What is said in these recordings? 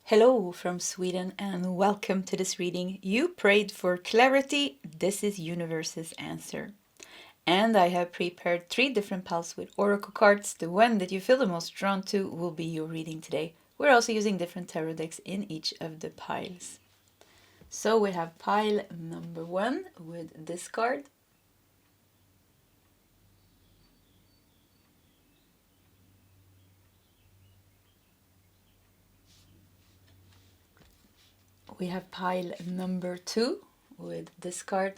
Hello from Sweden and welcome to this reading. You prayed for clarity. This is universe's answer. And I have prepared 3 different piles with oracle cards. The one that you feel the most drawn to will be your reading today. We're also using different tarot decks in each of the piles. So we have pile number 1 with this card. We have pile number 2 with this card.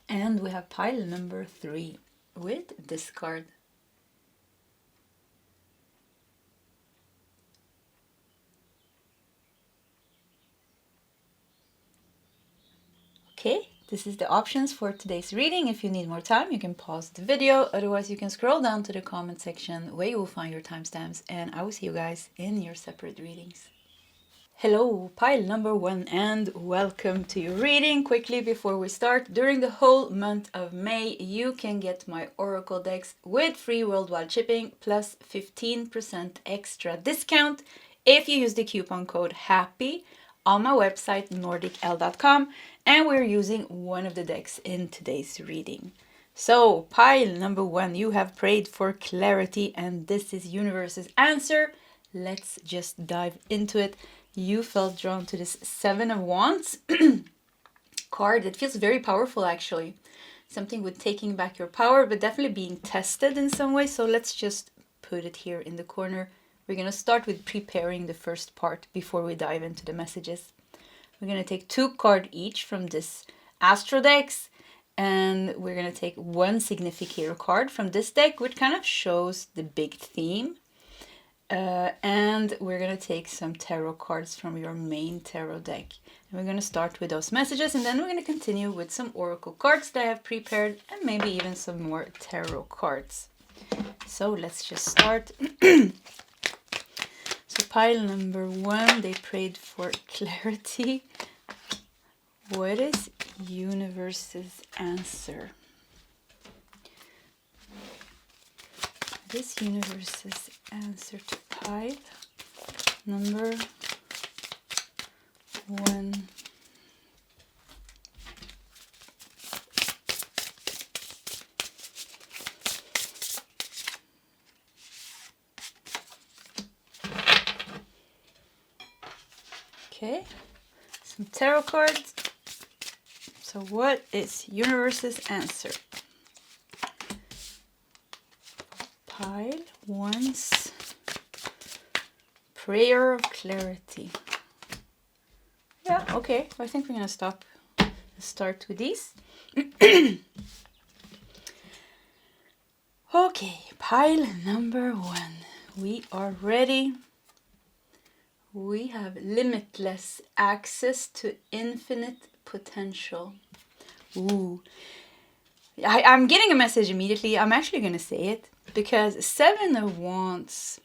And we have pile number 3 with this card. Okay, this is the options for today's reading. If you need more time, you can pause the video. Otherwise, you can scroll down to the comment section where you will find your timestamps. And I will see you guys in your separate readings. Hello, pile number 1, and welcome to your reading. Quickly before we start, during the whole month of May, you can get my oracle decks with free worldwide shipping plus 15% extra discount if you use the coupon code HAPPY on my website nordicl.com, and we're using one of the decks in today's reading. So, pile number 1, you have prayed for clarity, and this is universe's answer. Let's just dive into it. You felt drawn to this 7 of Wands card. It feels very powerful, actually. Something with taking back your power, but definitely being tested in some way. So let's just put it here in the corner. We're going to start with preparing the first part before we dive into the messages. We're going to take 2 cards each from this astro decks, and we're going to take 1 significator card from this deck, which kind of shows the big theme. And we're going to take some tarot cards from your main tarot deck. And we're going to start with those messages, and then we're going to continue with some oracle cards that I have prepared, and maybe even some more tarot cards. So let's just start. So pile number 1, they prayed for clarity. What is universe's answer? What is universe's answer to pile number 1? Okay, some tarot cards. So what is universe's answer? Pile 1's prayer of clarity. Yeah, okay. I think we're gonna start with these. Okay, pile number 1. We are ready. We have limitless access to infinite potential. Ooh. I'm getting a message immediately. I'm actually going to say it because 7 of Wands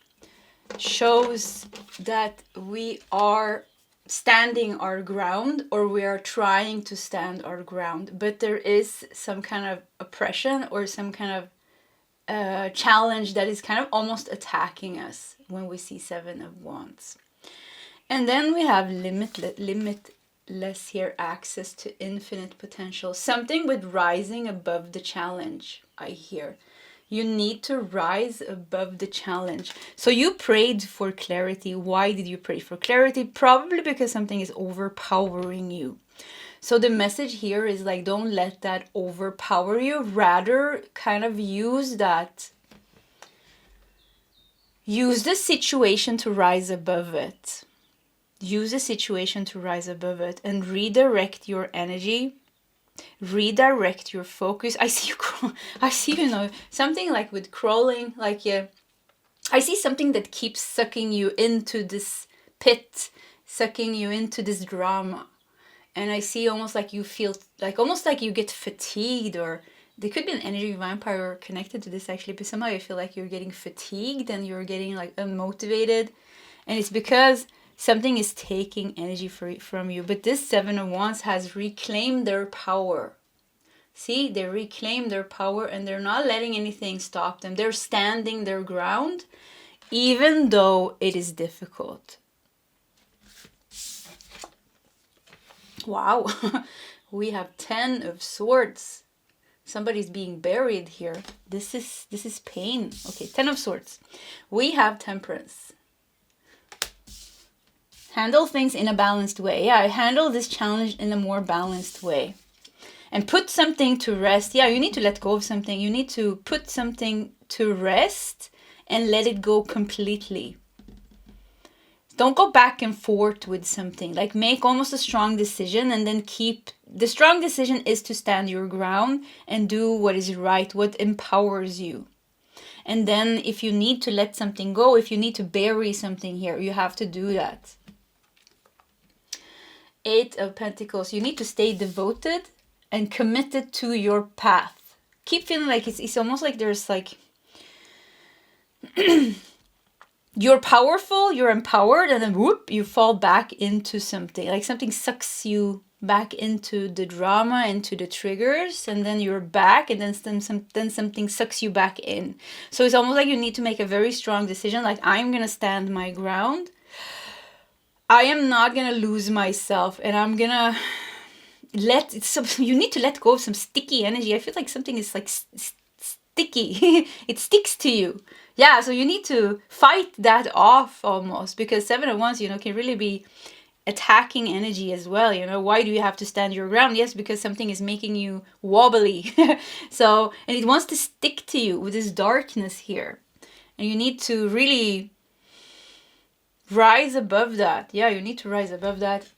shows that we are standing our ground, or we are trying to stand our ground, but there is some kind of oppression or some kind of challenge that is kind of almost attacking us when we see 7 of Wands. And then we have limitless here, access to infinite potential. Something with rising above the challenge, I hear. You need to rise above the challenge. So you prayed for clarity. Why did you pray for clarity? Probably because something is overpowering you. So the message here is like, don't let that overpower you. Rather, kind of use the situation to rise above it. Use the situation to rise above it and redirect your energy, redirect your focus. I see you something like with crawling, like I see something that keeps sucking you into this pit, sucking you into this drama. And I see almost like you feel, almost like you get fatigued, or there could be an energy vampire connected to this actually, but somehow I feel like you're getting fatigued and you're getting like unmotivated. And it's because something is taking energy from you. But this 7 of Wands has reclaimed their power. See, they reclaim their power and they're not letting anything stop them. They're standing their ground, even though it is difficult. Wow, we have 10 of Swords. Somebody's being buried here. This is pain. Okay, 10 of Swords. We have Temperance. Handle things in a balanced way. Yeah, handle this challenge in a more balanced way. And put something to rest. Yeah, you need to let go of something. You need to put something to rest and let it go completely. Don't go back and forth with something. Like, make almost a strong decision and then keep... The strong decision is to stand your ground and do what is right, what empowers you. And then if you need to let something go, if you need to bury something here, you have to do that. 8 of Pentacles. You need to stay devoted and committed to your path. Keep feeling like it's almost like there's like... You're powerful, you're empowered, and then whoop, you fall back into something. Like something sucks you back into the drama, into the triggers, and then you're back, and then something sucks you back in. So it's almost like you need to make a very strong decision, like, I'm gonna stand my ground. I am not gonna lose myself, and I'm gonna you need to let go of some sticky energy. I feel like something is like sticky. It sticks to you. Yeah, so you need to fight that off almost, because 7 of Wands, can really be attacking energy as well. Why do you have to stand your ground? Yes, because something is making you wobbly. So, and it wants to stick to you with this darkness here. And you need to really rise above that. Yeah, you need to rise above that.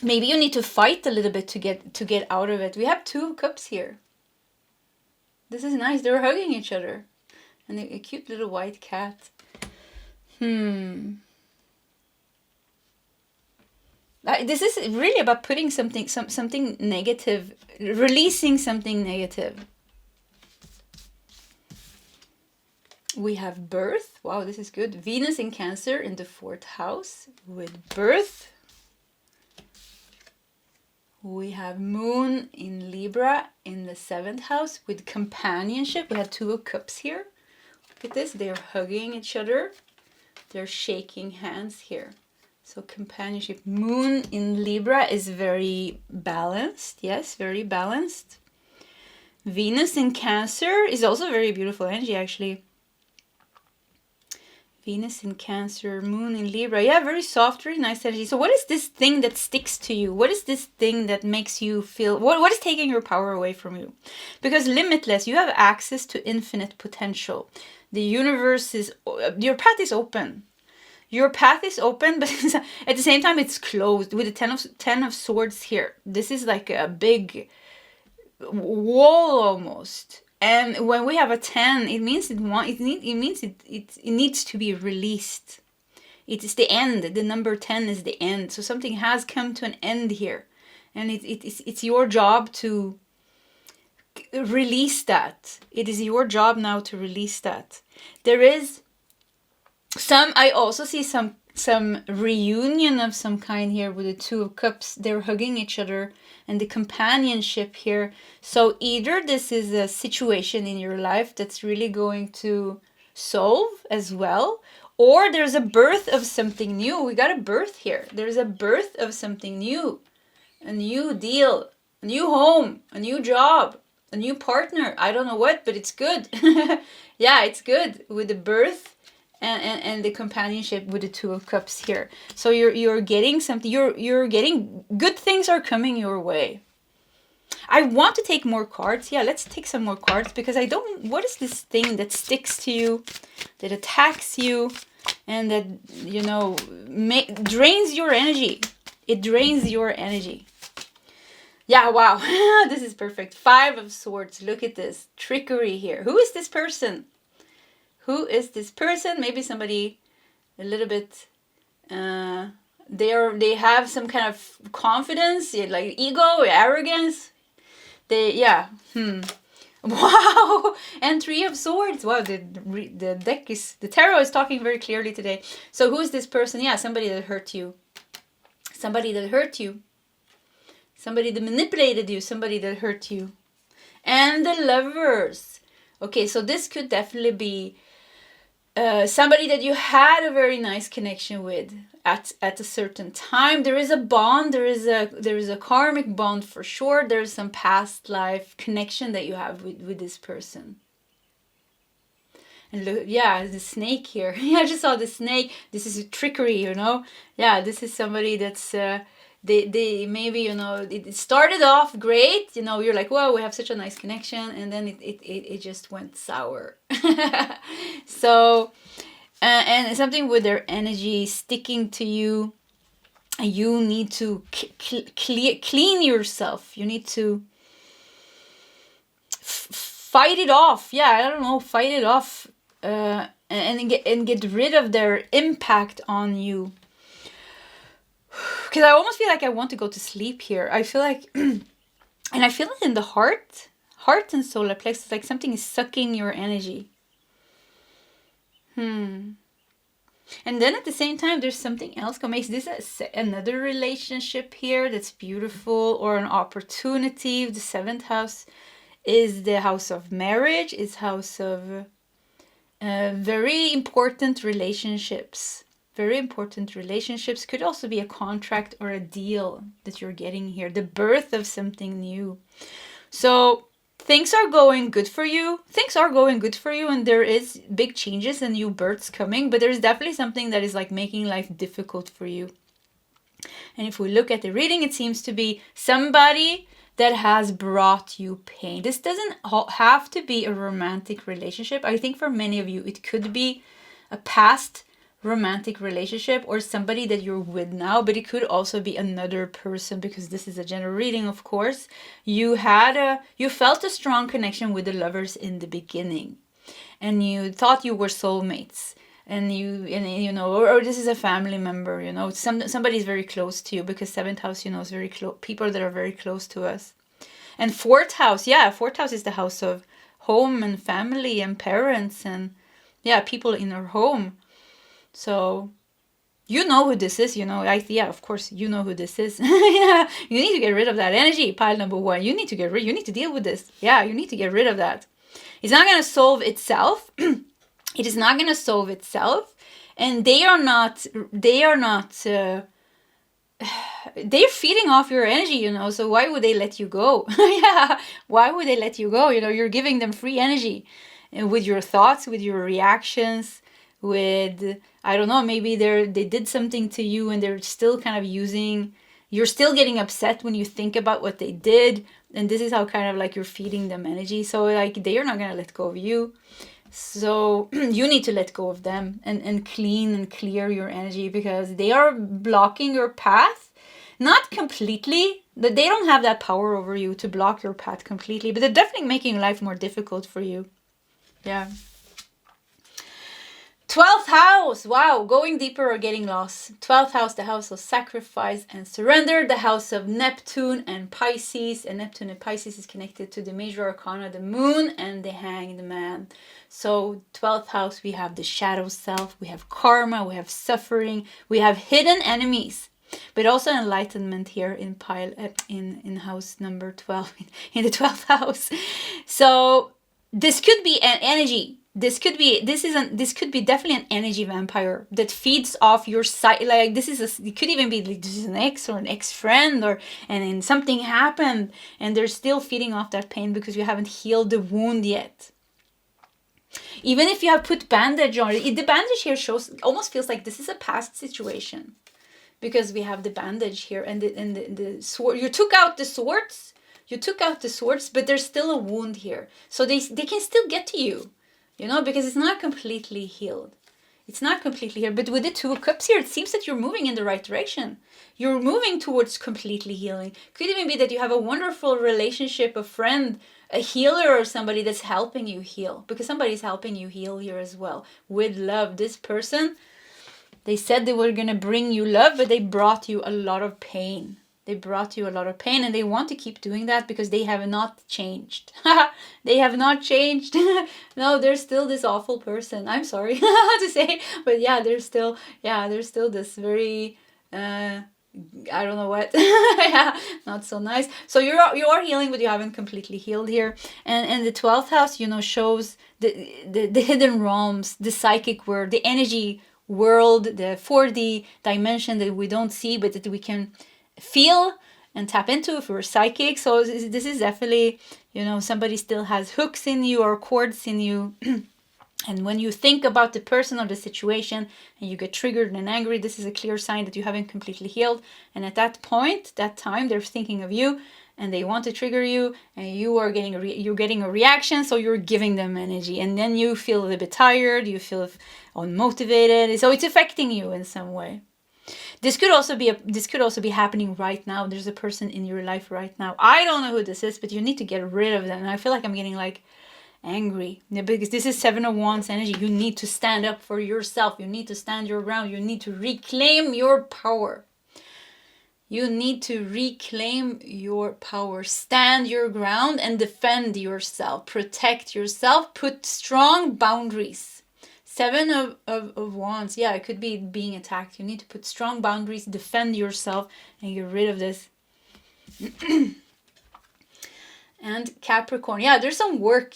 Maybe you need to fight a little bit to get out of it. We have 2 of Cups here. This is nice. They're hugging each other. And a cute little white cat. This is really about putting something negative, releasing something negative. We have Birth. Wow, this is good. Venus in Cancer in the 4th house with Birth. We have Moon in Libra in the 7th house with Companionship. We have 2 of Cups here. Look at this. They're hugging each other. They're shaking hands here. So companionship. Moon in Libra is very balanced. Yes, very balanced. Venus in Cancer is also very beautiful energy, actually. Venus in Cancer, Moon in Libra. Yeah, very soft, very nice energy. So what is this thing that sticks to you? What is this thing that makes you feel... What is taking your power away from you? Because limitless, you have access to infinite potential. The universe is... Your path is open. Your path is open, but at the same time, it's closed with the 10 of Swords here. This is like a big wall almost. And when we have a 10, it means it needs to be released. It is the end. The number 10 is the end. So something has come to an end here. And it's your job to release that. It is your job now to release that. There is I also see some reunion of some kind here with the 2 of Cups. They're hugging each other and the companionship here. So either this is a situation in your life that's really going to solve as well, or there's a birth of something new. We got a birth here. There's a birth of something new. A new deal, a new home, a new job, a new partner. I don't know what, but it's good. Yeah, it's good with the birth and the companionship with the 2 of Cups here. So you're getting something. You're getting good things are coming your way. I want to take more cards. Yeah, let's take some more cards because I don't... What is this thing that sticks to you, that attacks you, and that, drains your energy? It drains your energy. Yeah, wow. This is perfect. 5 of Swords. Look at this. Trickery here. Who is this person? Who is this person? Maybe somebody a little bit... They have some kind of confidence, like ego, arrogance. Wow, and 3 of Swords. Wow, the deck is... The tarot is talking very clearly today. So who is this person? Yeah, somebody that hurt you. Somebody that hurt you. Somebody that manipulated you. Somebody that hurt you. And the Lovers. Okay, so this could definitely be somebody that you had a very nice connection with at a certain time. There is a bond, there is a karmic bond for sure. There's some past life connection that you have with this person. And look, yeah, the snake here. Yeah, I just saw the snake. This is a trickery, you know. Yeah, this is somebody that's they maybe, you know, it started off great, you know, you're like, wow, we have such a nice connection, and then it just went sour. So and something with their energy sticking to you, you need to clean yourself. You need to fight it off. Yeah, I don't know, fight it off, and get rid of their impact on you. Because I almost feel like I want to go to sleep here. I feel like, and I feel it in the heart and solar plexus, like something is sucking your energy. And then at the same time, there's something else. Makes this another relationship here that's beautiful, or an opportunity. The 7th house is the house of marriage. It's house of very important relationships. Very important relationships. Could also be a contract or a deal that you're getting here. The birth of something new. So things are going good for you. Things are going good for you, and there is big changes and new births coming. But there's definitely something that is like making life difficult for you. And if we look at the reading, it seems to be somebody that has brought you pain. This doesn't have to be a romantic relationship. I think for many of you, it could be a past romantic relationship or somebody that you're with now, but it could also be another person, because this is a general reading, of course. You felt a strong connection with the Lovers in the beginning, and you thought you were soulmates, and you know, or this is a family member, you know, somebody's very close to you, because 7th house, you know, is very close, people that are very close to us. And 4th house, yeah, 4th house is the house of home and family and parents and people in our home. So you know who this is, you know. Of course, you know who this is. Yeah, you need to get rid of that energy, pile number 1. You need to deal with this. Yeah, you need to get rid of that. It's not going to solve itself. It is not going to solve itself. And they're feeding off your energy, you know. So why would they let you go? Yeah, why would they let you go? You know, you're giving them free energy, and with your thoughts, with your reactions, with, I don't know, maybe they did something to you and they're still kind of you're still getting upset when you think about what they did, and this is how kind of like you're feeding them energy. So like they are not going to let go of you, so you need to let go of them and clean and clear your energy, because they are blocking your path. Not completely, that they don't have that power over you to block your path completely, but they're definitely making life more difficult for you. Yeah. 12th house, wow, going deeper or getting lost. 12th house, the house of sacrifice and surrender, the house of Neptune and Pisces. And Neptune and Pisces is connected to the major arcana, the moon and the hanged man. So 12th house, we have the shadow self, we have karma, we have suffering, we have hidden enemies, but also enlightenment here in house number 12, in the 12th house. So this could be an energy. This could be definitely an energy vampire that feeds off your side. Like it could even be like, this is an ex or an ex-friend, and then something happened and they're still feeding off that pain because you haven't healed the wound yet. Even if you have put bandage on it, the bandage here almost feels like this is a past situation, because we have the bandage here and the sword. You took out the swords, but there's still a wound here, so they can still get to you. You know, because it's not completely healed. But with the 2 of Cups here, it seems that you're moving in the right direction. You're moving towards completely healing. Could even be that you have a wonderful relationship, a friend, a healer, or somebody that's helping you heal. Because somebody's helping you heal here as well. With love. This person, they said they were going to bring you love, but they brought you a lot of pain. And they want to keep doing that because they have not changed. They have not changed. No, they're still this awful person. I'm sorry to say, but yeah, they're still this very I don't know what. Yeah, not so nice. So you are healing, but you haven't completely healed here. And the 12th house, you know, shows the hidden realms, the psychic world, the energy world, the 4D dimension that we don't see, but that we can feel and tap into if we're psychic. So this is definitely, you know, somebody still has hooks in you or cords in you. And when you think about the person or the situation and you get triggered and angry, this is a clear sign that you haven't completely healed. And at that point, that time, they're thinking of you and they want to trigger you, and you are getting you're getting a reaction, so you're giving them energy, and then you feel a little bit tired, you feel unmotivated, so it's affecting you in some way. This could also be happening right now. There's a person in your life right now. I don't know who this is, but you need to get rid of them. And I feel like I'm getting like angry, because this is 7 of Wands energy. You need to stand up for yourself. You need to stand your ground. You need to reclaim your power. You need to reclaim your power. Stand your ground and defend yourself. Protect yourself. Put strong boundaries. 7 of Wands. Yeah, it could be being attacked. You need to put strong boundaries, defend yourself, and get rid of this. And Capricorn, yeah, there's some work.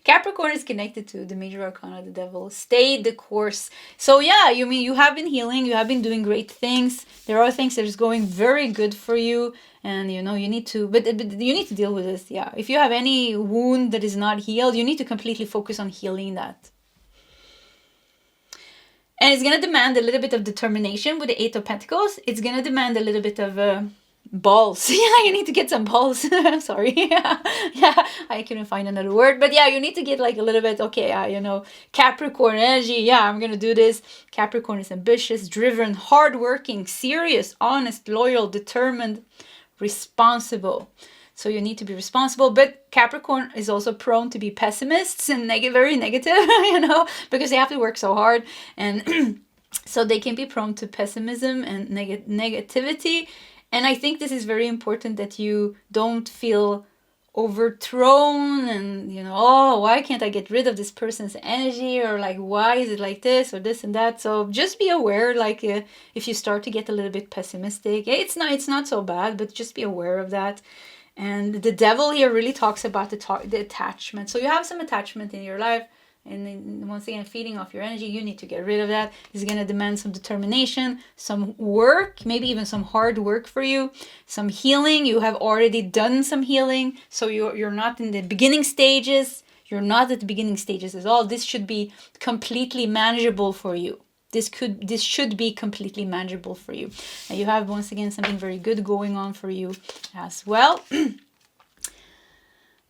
Capricorn is connected to the major arcana, the devil. Stay the course. So yeah, you have been healing, you have been doing great things. There are things that is going very good for you, and you know you need to, but you need to deal with this. Yeah, if you have any wound that is not healed, you need to completely focus on healing that. And it's gonna demand a little bit of determination with the 8 of Pentacles. It's gonna demand a little bit of balls. Yeah, you need to get some balls. Sorry. Yeah, I couldn't find another word, but yeah, you need to get like a little bit, okay, you know, Capricorn energy. Yeah, I'm gonna do this. Capricorn is ambitious, driven, hardworking, serious, honest, loyal, determined, responsible. So you need to be responsible, but Capricorn is also prone to be pessimists and very negative, you know, because they have to work so hard, and so they can be prone to pessimism and negativity. And I think this is very important, that you don't feel overthrown and, you know, oh, why can't I get rid of this person's energy, or like, why is it like this or this and that. So just be aware, like if you start to get a little bit pessimistic, it's not so bad, but just be aware of that. And the devil here really talks about the attachment. So you have some attachment in your life, and then once again, feeding off your energy, you need to get rid of that. It's going to demand some determination, some work, maybe even some hard work for you, some healing. You have already done some healing, so you're not in the beginning stages. You're not at the beginning stages at all. This should be completely manageable for you. This should be completely manageable for you. And you have, once again, something very good going on for you as well.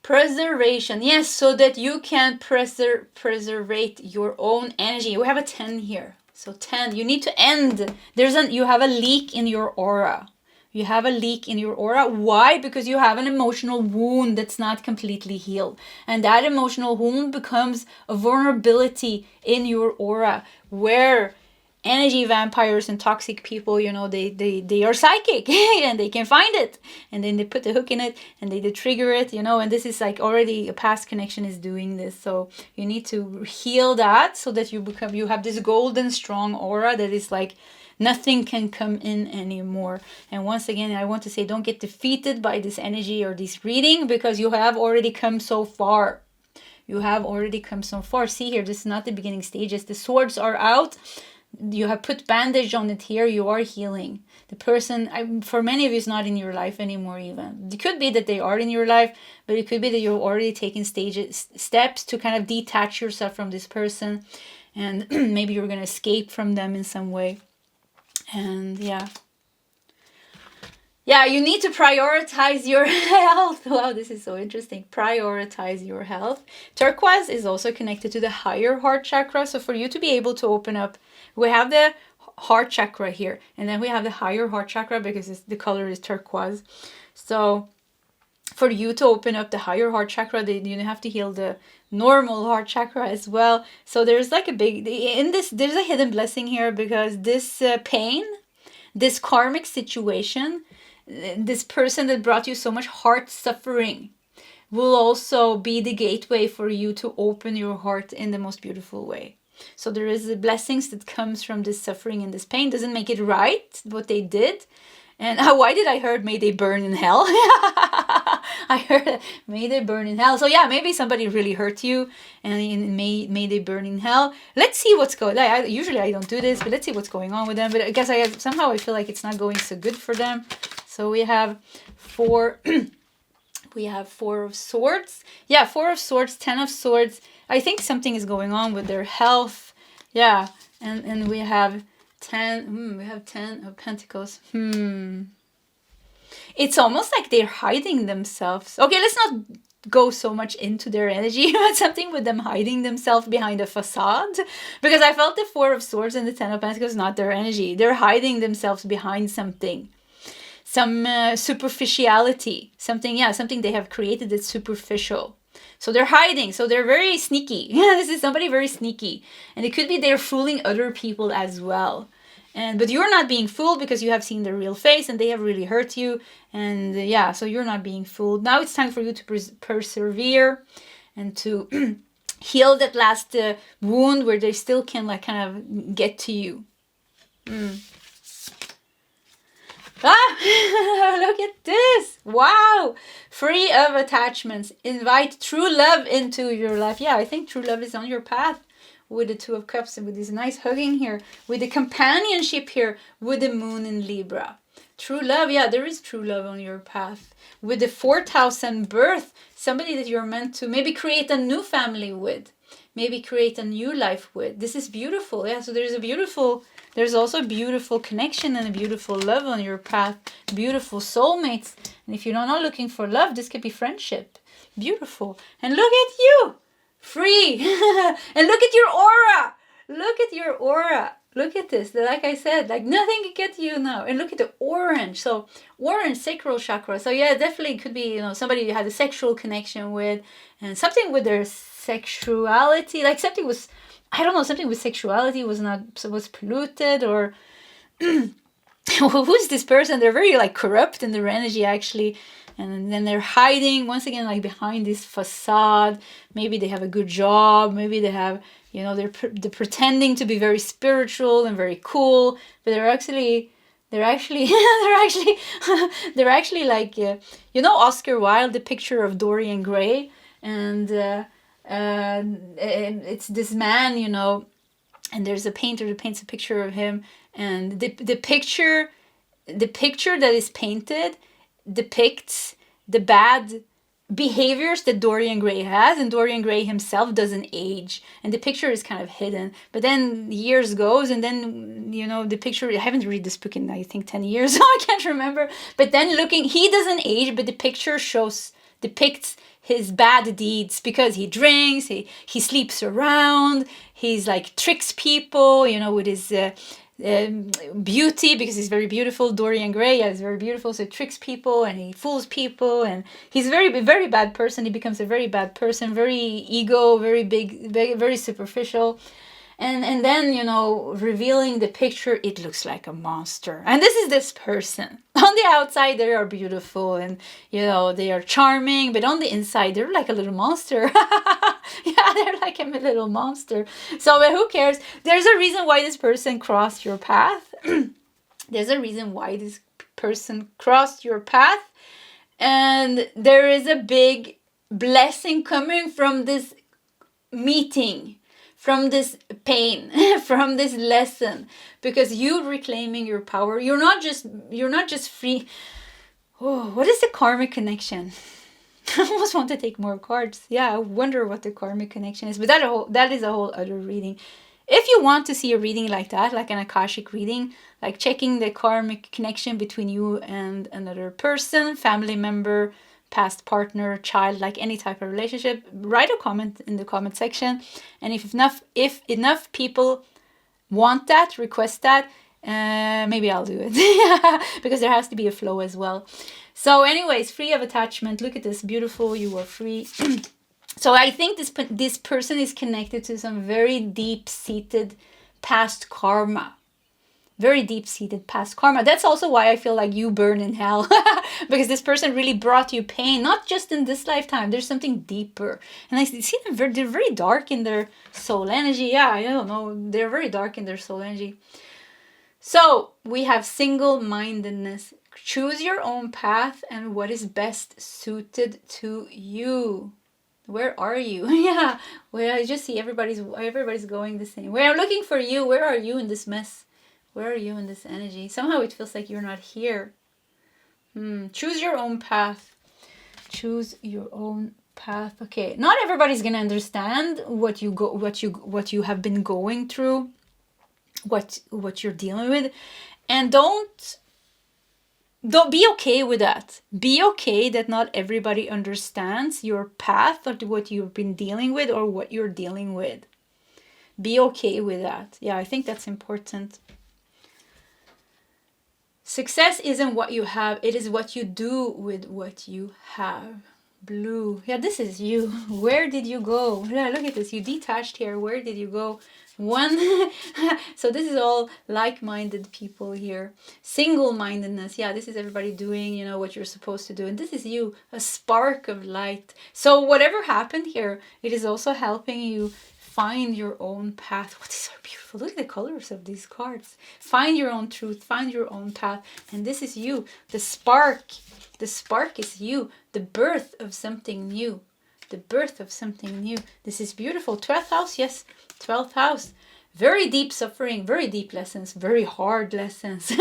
Preservation, yes, so that you can preserve your own energy. We have a 10 here. So 10, you need to end. You have a leak in your aura. You have a leak in your aura. Why? Because you have an emotional wound that's not completely healed. And that emotional wound becomes a vulnerability in your aura, where energy vampires and toxic people, you know, they are psychic and they can find it, and then they put the hook in it and they trigger it, you know, and this is like already a past connection is doing this. So you need to heal that, so that you have this golden strong aura that is like nothing can come in anymore. And once again, I want to say, don't get defeated by this energy or this reading, because you have already come so far. You have already come so far. See here, this is not the beginning stages. The swords are out. You have put bandage on it here. You are healing. The person, for many of you, is not in your life anymore even. It could be that they are in your life, but it could be that you've already taken steps to kind of detach yourself from this person. And maybe you're going to escape from them in some way. And yeah, you need to prioritize your health. Wow, this is so interesting. Prioritize your health. Turquoise is also connected to the higher heart chakra. So for you to be able to open up, we have the heart chakra here, and then we have the higher heart chakra because the color is turquoise. So for you to open up the higher heart chakra, you have to heal the normal heart chakra as well. So there's like there's a hidden blessing here, because this pain, this karmic situation, this person that brought you so much heart suffering, will also be the gateway for you to open your heart in the most beautiful way. So there is the blessings that comes from this suffering and this pain. Doesn't make it right what they did. And why did I heard may they burn in hell? I heard may they burn in hell. So yeah, maybe somebody really hurt you, and may they burn in hell. Let's see what's going. Usually I don't do this, but let's see what's going on with them. But I guess somehow I feel like it's not going so good for them. So we have 4. We have 4 of Swords. Yeah, 4 of Swords, 10 of Swords. I think something is going on with their health. Yeah, and we have 10. We have 10 of Pentacles. It's almost like they're hiding themselves. Okay, let's not go so much into their energy, but something with them hiding themselves behind a facade. Because I felt the 4 of Swords and the 10 of Pentacles, not their energy. They're hiding themselves behind something. Some superficiality. Something they have created that's superficial. So they're hiding. So they're very sneaky. Yeah, this is somebody very sneaky. And it could be they're fooling other people as well. But you're not being fooled because you have seen their real face and they have really hurt you. And yeah, so you're not being fooled. Now it's time for you to persevere and to heal that last wound where they still can like kind of get to you. Look at this. Wow. Free of attachments. Invite true love into your life. Yeah, I think true love is on your path with the 2 of Cups and with this nice hugging here, with the companionship here, with the moon in Libra. True love. Yeah, there is true love on your path. With the 4th house and birth, somebody that you're meant to maybe create a new family with, maybe create a new life with. This is beautiful. Yeah, so there's also a beautiful connection and a beautiful love on your path. Beautiful soulmates. And if you're not looking for love, this could be friendship. Beautiful. And look at you. Free. And look at your aura. Look at your aura. Look at this. Like I said, like nothing can get to you now. And look at the orange. So orange, sacral chakra. So yeah, definitely could be, somebody you had a sexual connection with, and something with their sexuality. Like something was, I don't know, something with sexuality was polluted, or who's this person? They're very like corrupt in their energy actually. And then they're hiding once again like behind this facade. Maybe they have a good job. Maybe they have, they're pretending to be very spiritual and very cool, but they're actually like Oscar Wilde, the picture of Dorian Gray, and it's this man, and there's a painter that paints a picture of him, and the picture that is painted depicts the bad behaviors that Dorian Gray has, and Dorian Gray himself doesn't age, and the picture is kind of hidden. But then years goes, and then the picture, I haven't read this book in I think 10 years, so I can't remember, but then he doesn't age, but the picture depicts his bad deeds, because he drinks, he sleeps around, he's like tricks people, with his beauty, because he's very beautiful. Dorian Gray is very beautiful, so he tricks people and he fools people, and he's a very, very bad person. He becomes a very bad person, very ego, very big, very, very superficial. And then, revealing the picture, it looks like a monster. And this is this person. On the outside, they are beautiful and, they are charming. But on the inside, they're like a little monster. Yeah, they're like a little monster. So who cares? There's a reason why this person crossed your path. There's a reason why this person crossed your path. And there is a big blessing coming from this meeting, from this pain, from this lesson, because you reclaiming your power. You're not just free. Oh, what is the karmic connection? I almost want to take more cards. Yeah, I wonder what the karmic connection is, but that is a whole other reading. If you want to see a reading like that, like an Akashic reading, like checking the karmic connection between you and another person, family member, past partner, child, like any type of relationship, write a comment in the comment section. And if enough people want that, request that, maybe I'll do it. Because there has to be a flow as well. So anyways, free of attachment. Look at this, beautiful, you are free. So I think this person is connected to some very deep-seated past karma. very deep-seated past karma. That's also why I feel like you burn in hell, because this person really brought you pain, not just in this lifetime. There's something deeper. And I see them, they're very dark in their soul energy. Yeah, I don't know. They're very dark in their soul energy. So we have single-mindedness. Choose your own path and what is best suited to you. Where are you? Yeah, where I just see everybody's going the same way. I'm looking for you. Where are you in this mess? Where are you in this energy? Somehow it feels like you're not here. Choose your own path. Choose your own path. Okay, not everybody's gonna understand what you have been going through, what you're dealing with, and don't be okay with that. Be okay that not everybody understands your path or what you've been dealing with or what you're dealing with. Be okay with that. Yeah, I think that's important. Success isn't what you have, it is what you do with what you have. Blue. Yeah, this is you. Where did you go? Yeah, look at this. You detached here. Where did you go? One. So this is all like-minded people here. Single-mindedness. Yeah, this is everybody doing, what you're supposed to do. And this is you, a spark of light. So whatever happened here, it is also helping you find your own path. What is so beautiful. Look at the colors of these cards. Find your own truth. Find your own path. And this is you, the spark. The spark is you, the birth of something new. The birth of something new. This is beautiful. 12th house, yes. 12th house. Very deep suffering, very deep lessons, very hard lessons.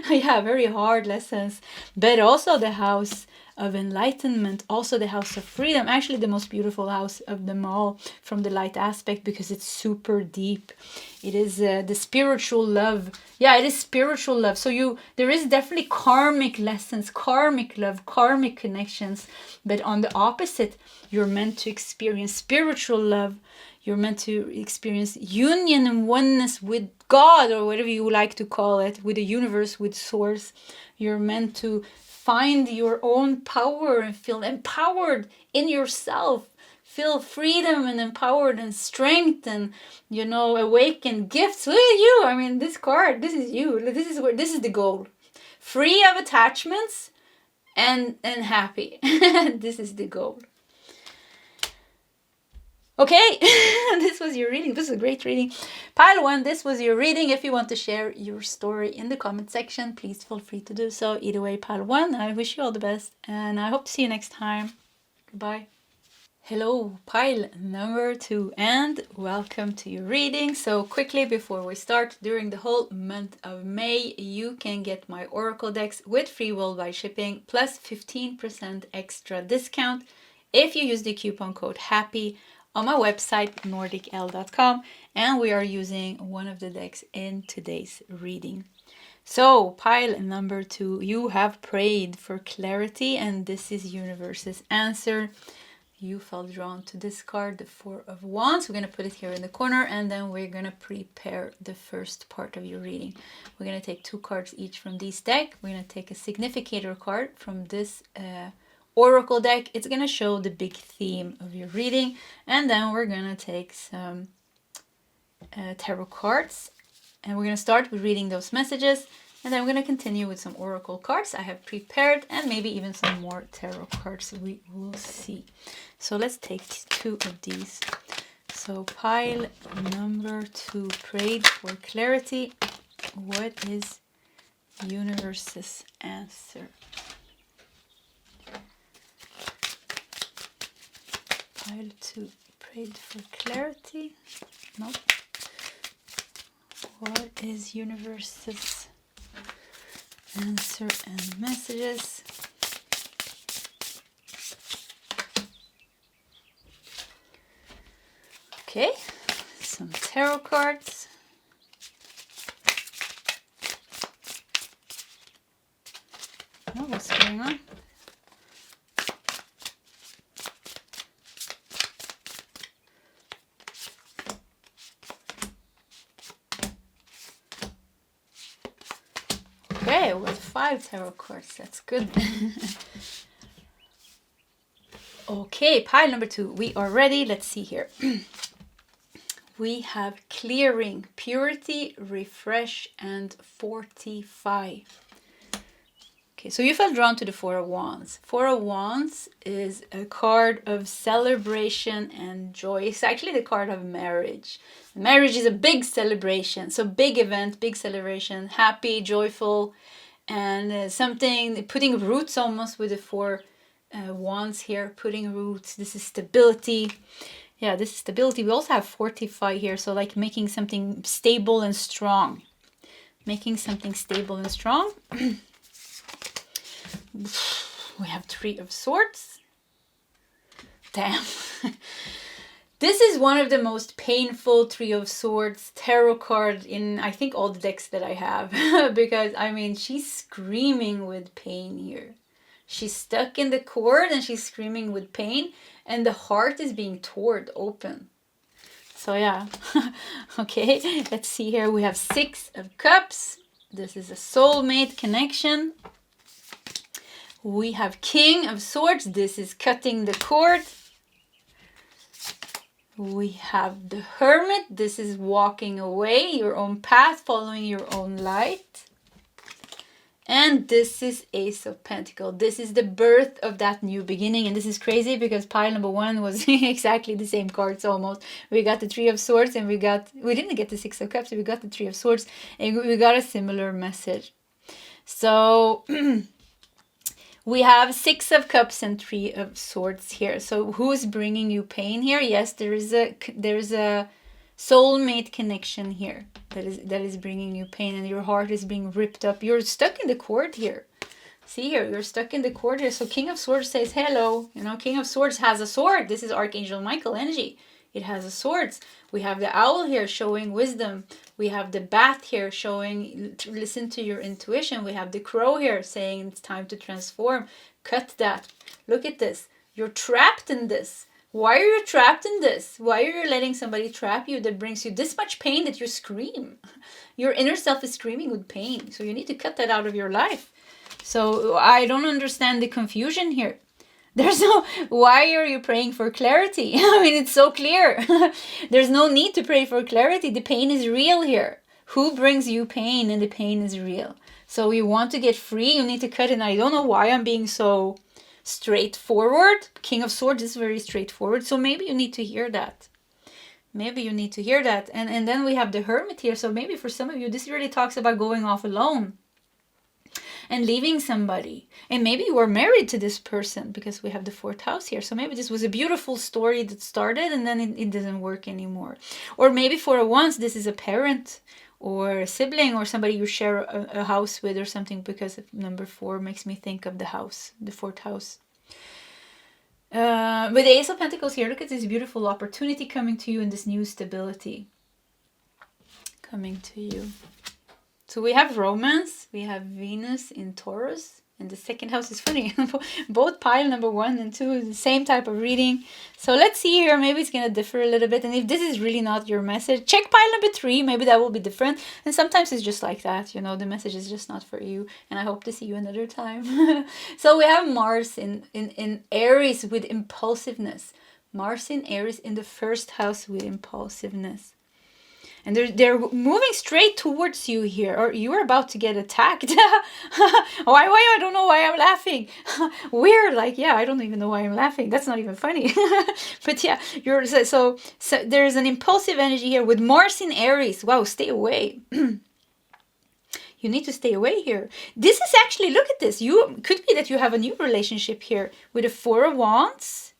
Yeah, very hard lessons. But also the house of enlightenment, also the house of freedom. Actually, the most beautiful house of them all from the light aspect, because it's super deep. It is the spiritual love. Yeah, it is spiritual love. So there is definitely karmic lessons, karmic love, karmic connections. But on the opposite, you're meant to experience spiritual love. You're meant to experience union and oneness with God, or whatever you like to call it, with the universe, with source. You're meant to find your own power and feel empowered in yourself. Feel freedom and empowered and strength and, awaken gifts. Look at you. I mean, this card, this is you. This is the goal. Free of attachments and happy. This is the goal. Okay, this was your reading. This is a great reading. Pile 1, this was your reading. If you want to share your story in the comment section, please feel free to do so. Either way, Pile 1, I wish you all the best, and I hope to see you next time. Goodbye. Hello, pile number 2, and welcome to your reading. So quickly before we start, during the whole month of May, you can get my Oracle decks with free worldwide shipping plus 15% extra discount if you use the coupon code HAPPY on my website nordicl.com, and we are using one of the decks in today's reading. So pile number 2, you have prayed for clarity, and this is universe's answer. You felt drawn to this card, the 4 of Wands. We're going to put it here in the corner, and then we're going to prepare the first part of your reading. We're going to take 2 cards each from this deck. We're going to take a significator card from this Oracle deck. It's going to show the big theme of your reading, and then we're going to take some tarot cards, and we're going to start with reading those messages, and then we're going to continue with some Oracle cards I have prepared, and maybe even some more tarot cards. We will see. So let's take 2 of these. So pile number 2, prayed for clarity. What is universe's answer? Pile 2, prayed for clarity. No. What is universe's answer and messages? Okay, some tarot cards. Oh, what's going on? Okay, with 5 tarot cards, that's good. Okay, pile number 2, we are ready. Let's see here. We have clearing, purity, refresh, and fortify. Okay, so you felt drawn to the Four of Wands. Four of Wands is a card of celebration and joy. It's actually the card of marriage. Marriage is a big celebration. So big event, big celebration, happy, joyful, and something, putting roots almost with the Four Wands here, putting roots. This is stability. Yeah, this is stability. We also have fortify here. So like making something stable and strong. Making something stable and strong. We have Three of Swords. Damn. This is one of the most painful Three of Swords tarot card in, I think, all the decks that I have. Because, I mean, she's screaming with pain here. She's stuck in the cord and she's screaming with pain. And the heart is being torn open. So, yeah. Okay, let's see here. We have Six of Cups. This is a soulmate connection. We have King of Swords. This is cutting the cord. We have the Hermit. This is walking away, your own path, following your own light. And this is Ace of Pentacles. This is the birth of that new beginning. And this is crazy because pile number one was exactly the same cards almost. We got the Three of Swords and we didn't get the Six of Cups. We got the Three of Swords and we got a similar message. So we have Six of Cups and Three of Swords here. So who's bringing you pain here? Yes, there is a soulmate connection here that is bringing you pain, and your heart is being ripped up. You're stuck in the cord here. See here, you're stuck in the cord here. So King of Swords says hello. You know, King of Swords has a sword. This is Archangel Michael energy. It has a sword. We have the owl here showing wisdom. We have the bat here showing listen to your intuition. We have the crow here saying it's time to transform. Cut that. Look at this. You're trapped in this. Why are you trapped in this? Why are you letting somebody trap you that brings you this much pain that you scream? Your inner self is screaming with pain. So you need to cut that out of your life. So I don't understand the confusion here. There's no, why are you praying for clarity? I mean, it's so clear. There's no need to pray for clarity. The pain is real here. Who brings you pain? And the pain is real. So you want to get free, you need to cut it. And I don't know why I'm being so straightforward. King of Swords is very straightforward. So maybe you need to hear that. Maybe you need to hear that. And then we have the Hermit here. So maybe for some of you, this really talks about going off alone and leaving somebody. And maybe you are married to this person because we have the fourth house here. So maybe this was a beautiful story that started and then it doesn't work anymore. Or maybe for once this is a parent or a sibling or somebody you share a house with or something, because number 4 makes me think of the house, the fourth house. With the Ace of Pentacles here, look at this beautiful opportunity coming to you and this new stability coming to you. So we have romance, we have Venus in Taurus, and the second house is funny. Both pile number 1 and 2 is the same type of reading. So let's see here, maybe it's going to differ a little bit. And if this is really not your message, check pile number 3, maybe that will be different. And sometimes it's just like that, you know, the message is just not for you. And I hope to see you another time. So we have Mars in Aries with impulsiveness. Mars in Aries in the first house with impulsiveness. And they're moving straight towards you here, or you're about to get attacked. Why? I don't know why I'm laughing. Weird, like, yeah, I don't even know why I'm laughing. That's not even funny. But yeah, so there's an impulsive energy here with Mars in Aries. Wow, stay away. You need to stay away here. This is actually, look at this. You could be that you have a new relationship here with the Four of Wands.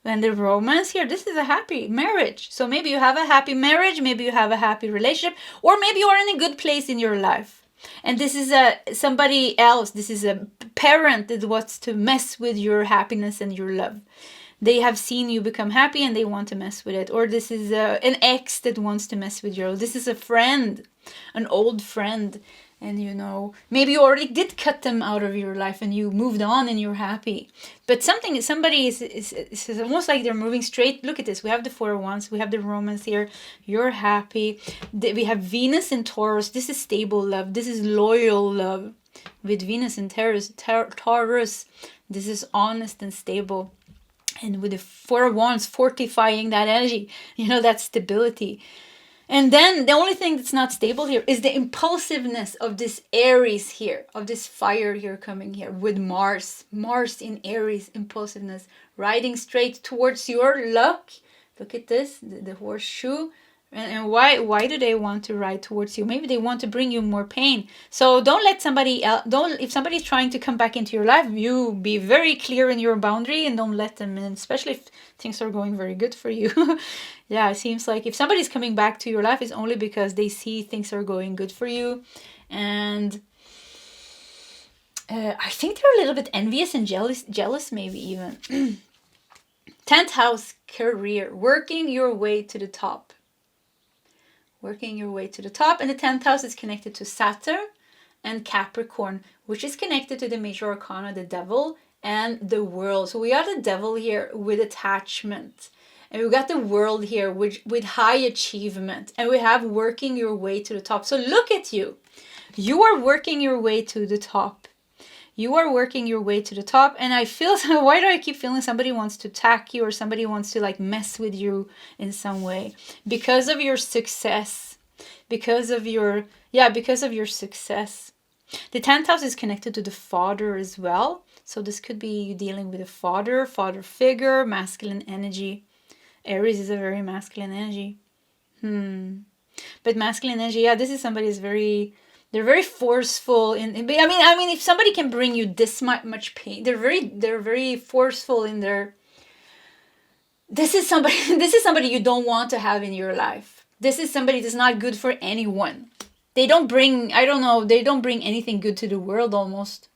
And the romance here, this is a happy marriage. So maybe you have a happy marriage, maybe you have a happy relationship, or maybe you are in a good place in your life. And this is somebody else, this is a parent that wants to mess with your happiness and your love. They have seen you become happy and they want to mess with it. Or this is an ex that wants to mess with your love. This is a friend, an old friend. And you know, maybe you already did cut them out of your life and you moved on and you're happy. But somebody is almost like they're moving straight. Look at this. We have the Four of Wands. We have the romance here. You're happy. We have Venus in Taurus. This is stable love. This is loyal love. With Venus in Taurus, this is honest and stable. And with the Four of Wands fortifying that energy, you know, that stability. And then the only thing that's not stable here is the impulsiveness of this Aries here, of this fire here coming here with Mars. Mars in Aries, impulsiveness, riding straight towards your luck. Look at this, the horseshoe. And why do they want to ride towards you? Maybe they want to bring you more pain. So don't let somebody else, if somebody's trying to come back into your life, you be very clear in your boundary and don't let them in, especially if things are going very good for you. Yeah, it seems like if somebody's coming back to your life, it's only because they see things are going good for you. And I think they're a little bit envious and jealous maybe even. 10th house, career, working your way to the top. Working your way to the top. And the 10th house is connected to Saturn and Capricorn, which is connected to the major arcana, the devil and the world. So we got the devil here with attachment. And we got the world here with high achievement. And we have working your way to the top. So look at you. You are working your way to the top. You are working your way to the top. And I feel, why do I keep feeling somebody wants to attack you or somebody wants to like mess with you in some way? Because of your success. Because of your success. The 10th house is connected to the father as well. So this could be you dealing with a father figure, masculine energy. Aries is a very masculine energy. But masculine energy, yeah, this is somebody who's they're very forceful I mean, if somebody can bring you this much pain, they're very forceful in their. This is somebody you don't want to have in your life. This is somebody that's not good for anyone. They don't bring, they don't bring anything good to the world almost.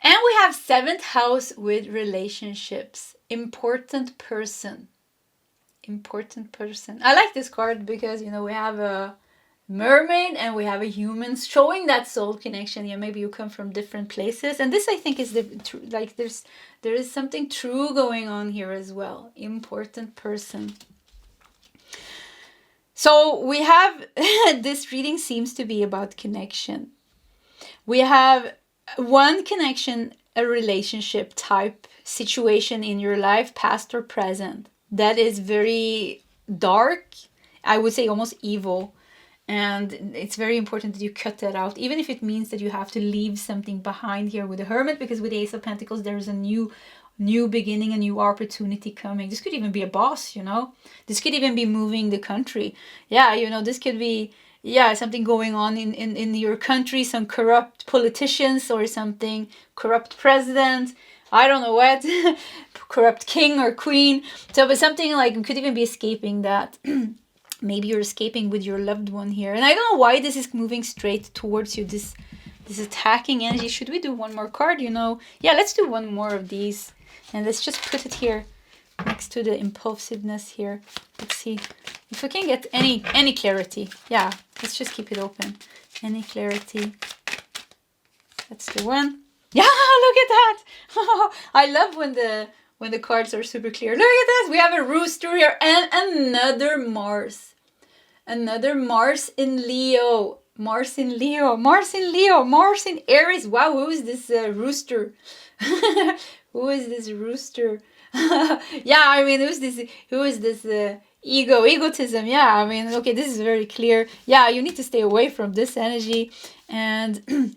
And we have 7th house with relationships. Important person. Important person. I like this card because, we have a mermaid and we have a human showing that soul connection. Yeah, maybe you come from different places. And this, I think, is there is something true going on here as well. Important person. So we have, this reading seems to be about connection. We have one connection, a relationship type situation in your life, past or present, that is very dark, I would say almost evil. And it's very important that you cut that out, even if it means that you have to leave something behind here with the Hermit, because with the Ace of Pentacles, there's a new beginning, a new opportunity coming. This could even be a boss, This could even be moving the country. Yeah, this could be, something going on in your country, some corrupt politicians or something, corrupt president, I don't know what, corrupt king or queen. So, but something like, you could even be escaping that. Maybe you're escaping with your loved one here. And I don't know why this is moving straight towards you, this attacking energy. Should we do one more card, Yeah, let's do one more of these. And let's just put it here next to the impulsiveness here. Let's see if we can get any clarity. Yeah, let's just keep it open. Any clarity. That's the one. Yeah, look at that. I love when the cards are super clear. Look at this. We have a Rooster here and another Mars. Another Mars in Leo. Mars in Leo. Mars in Leo. Mars in Aries. Wow, who is this Rooster? Who is this Rooster? Yeah, I mean, who is this egotism? Yeah, I mean, okay, this is very clear. Yeah, you need to stay away from this energy. And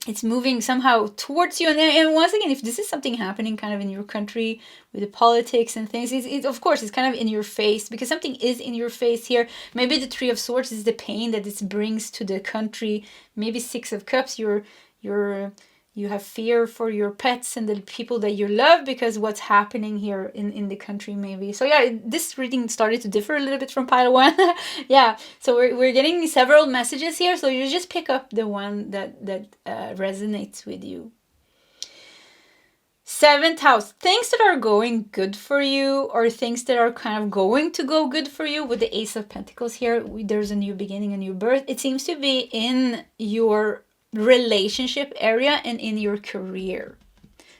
it's moving somehow towards you. And once again, if this is something happening kind of in your country with the politics and things, it's of course, it's kind of in your face, because something is in your face here. Maybe the Three of Swords is the pain that this brings to the country. Maybe Six of Cups, you have fear for your pets and the people that you love because what's happening here in the country maybe. So yeah, this reading started to differ a little bit from pile 1. Yeah, so we're getting several messages here. So you just pick up the one that resonates with you. 7th house, things that are going good for you or things that are kind of going to go good for you. With the Ace of Pentacles here, there's a new beginning, a new birth. It seems to be in your relationship area and in your career.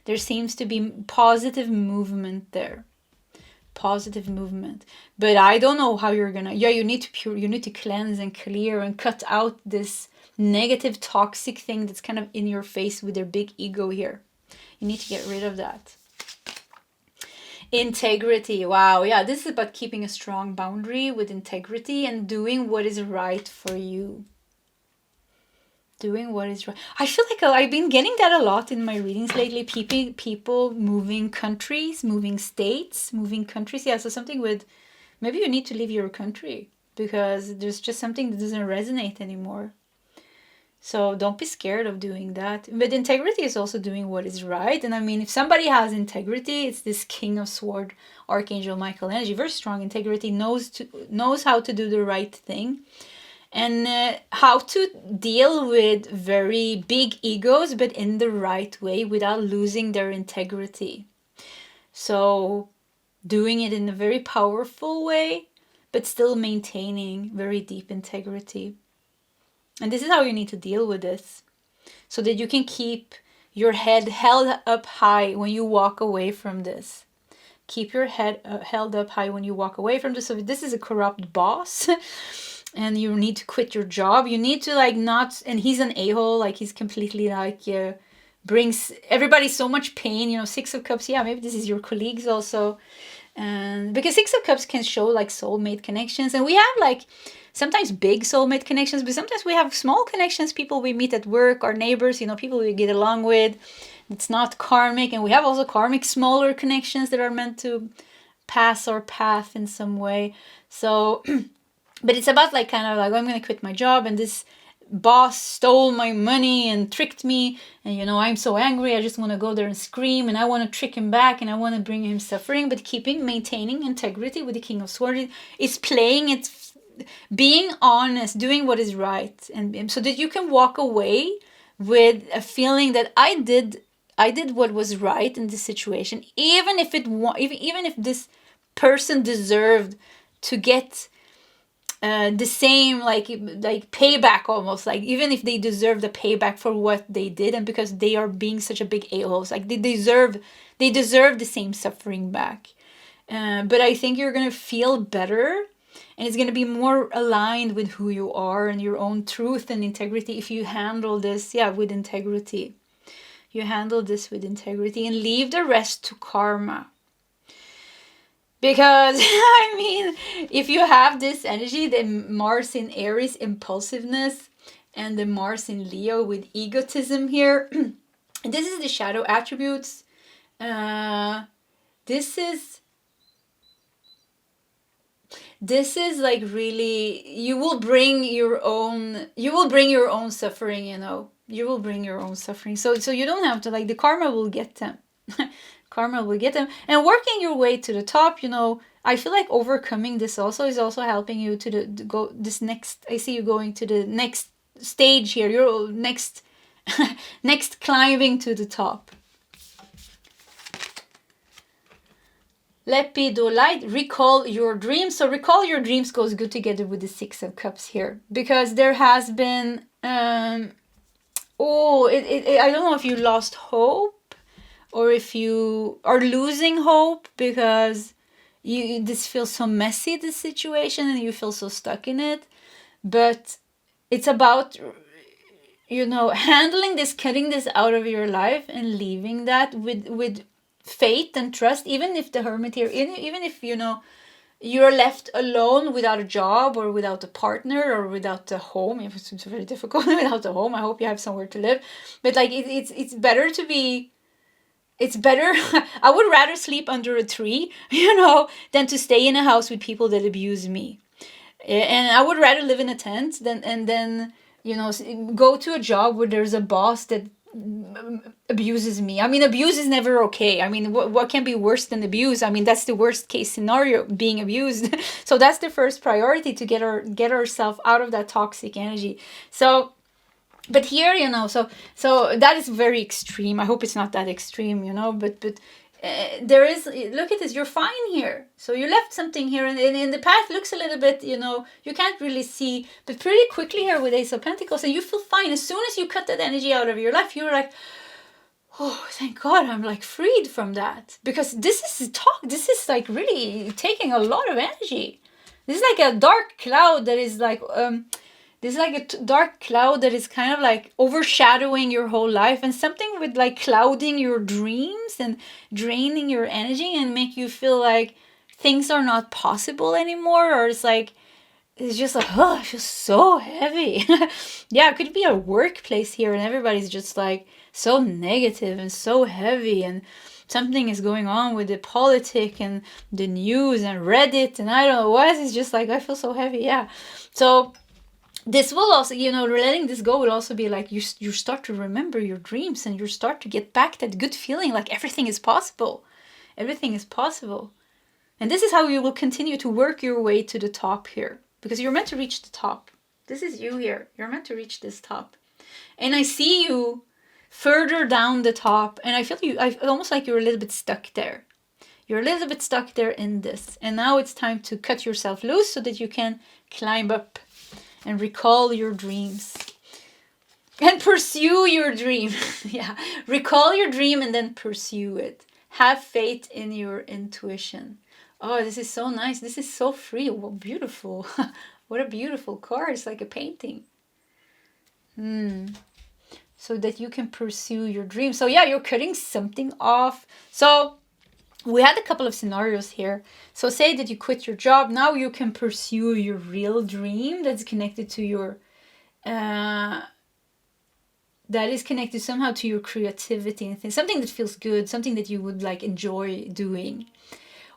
There seems to be positive movement there. Positive movement. But I don't know how you're gonna, you need to cleanse and clear and cut out this negative toxic thing that's kind of in your face with their big ego here. You need to get rid of that. Integrity. Wow. Yeah, this is about keeping a strong boundary with integrity and doing what is right for you. Doing what is right. I feel like I've been getting that a lot in my readings lately. People moving countries, moving states, moving countries. Yeah, so something with maybe you need to leave your country because there's just something that doesn't resonate anymore. So don't be scared of doing that. But integrity is also doing what is right. And I mean, if somebody has integrity, it's this King of Sword, Archangel Michael energy. Very strong integrity, knows how to do the right thing. And how to deal with very big egos, but in the right way without losing their integrity. So doing it in a very powerful way, but still maintaining very deep integrity. And this is how you need to deal with this, so that you can keep your head held up high when you walk away from this. Keep your head held up high when you walk away from this. So if this is a corrupt boss and you need to quit your job, you need to like not, and he's an a-hole, like he's completely like, brings everybody so much pain, you know, Six of Cups. Yeah, maybe this is your colleagues also. And because Six of Cups can show like soulmate connections, and we have like sometimes big soulmate connections, but sometimes we have small connections, people we meet at work, our neighbors, you know, people we get along with. It's not karmic. And we have also karmic smaller connections that are meant to pass our path in some way. So, but it's about like kind of like, I'm going to quit my job and this boss stole my money and tricked me, and you know, I'm so angry, I just want to go there and scream, and I want to trick him back, and I want to bring him suffering. But maintaining integrity with the King of Swords is playing it, being honest, doing what is right, and so that you can walk away with a feeling that I did what was right in this situation, even if this person deserved to get the same like payback, almost like even if they deserve the payback for what they did, and because they are being such a big a-holes, like they deserve the same suffering back. But I think you're gonna feel better, and it's gonna be more aligned with who you are and your own truth and integrity if you handle this, with integrity. You handle this with integrity and leave the rest to karma. Because, I mean, if you have this energy, the Mars in Aries, impulsiveness, and the Mars in Leo with egotism here, this is the shadow attributes. This is like really, you will bring your own suffering, you know. You will bring your own suffering. So you don't have to, like, the karma will get them. Karma will get them. And working your way to the top, you know, I feel like overcoming this also is also helping you to go this next. I see you going to the next stage here. Your next climbing to the top. Lepido light, recall your dreams. So recall your dreams goes good together with the Six of Cups here, because there has been I don't know if you lost hope, or if you are losing hope because this feels so messy, this situation, and you feel so stuck in it. But it's about, you know, handling this, cutting this out of your life and leaving that with faith and trust. Even if the Hermit here, even if, you know, you're left alone without a job or without a partner or without a home. It's very difficult without a home. I hope you have somewhere to live. But like it's better to be. It's better, I would rather sleep under a tree, you know, than to stay in a house with people that abuse me. And I would rather live in a tent than, you know, go to a job where there's a boss that abuses me. I mean, abuse is never okay. I mean, what can be worse than abuse? I mean, that's the worst case scenario, being abused. So that's the first priority, to get ourselves out of that toxic energy. So, but here, you know, so that is very extreme. I hope it's not that extreme, you know, but there is, look at this, you're fine here. So you left something here, and the path looks a little bit, you know, you can't really see, but pretty quickly here with Ace of Pentacles, and you feel fine. As soon as you cut that energy out of your life, you're like, oh, thank God, I'm like freed from that. Because this is like really taking a lot of energy. This is like a dark cloud that is like, This is like a dark cloud that is kind of like overshadowing your whole life, and something with like clouding your dreams and draining your energy and make you feel like things are not possible anymore, or it's just like, oh, I feel so heavy. Yeah, it could be a workplace here and everybody's just like so negative and so heavy, and something is going on with the politic and the news and Reddit and I don't know what. It's just like, I feel so heavy. Yeah. So this will also, letting this go will also be like you start to remember your dreams, and you start to get back that good feeling like everything is possible. Everything is possible. And this is how you will continue to work your way to the top here, because you're meant to reach the top. This is you here. You're meant to reach this top. And I see you further down the top, and I feel almost like you're a little bit stuck there. You're a little bit stuck there in this. And now it's time to cut yourself loose so that you can climb up and recall your dreams and pursue your dream. Yeah, recall your dream and then pursue it. Have faith in your intuition. Oh, this is so nice. This is so free. What beautiful. What a beautiful card. It's like a painting. So that you can pursue your dream. So yeah, you're cutting something off. So we had a couple of scenarios here. So say that you quit your job. Now you can pursue your real dream that's connected to your, that is connected somehow to your creativity and things. Something that feels good, something that you would like enjoy doing.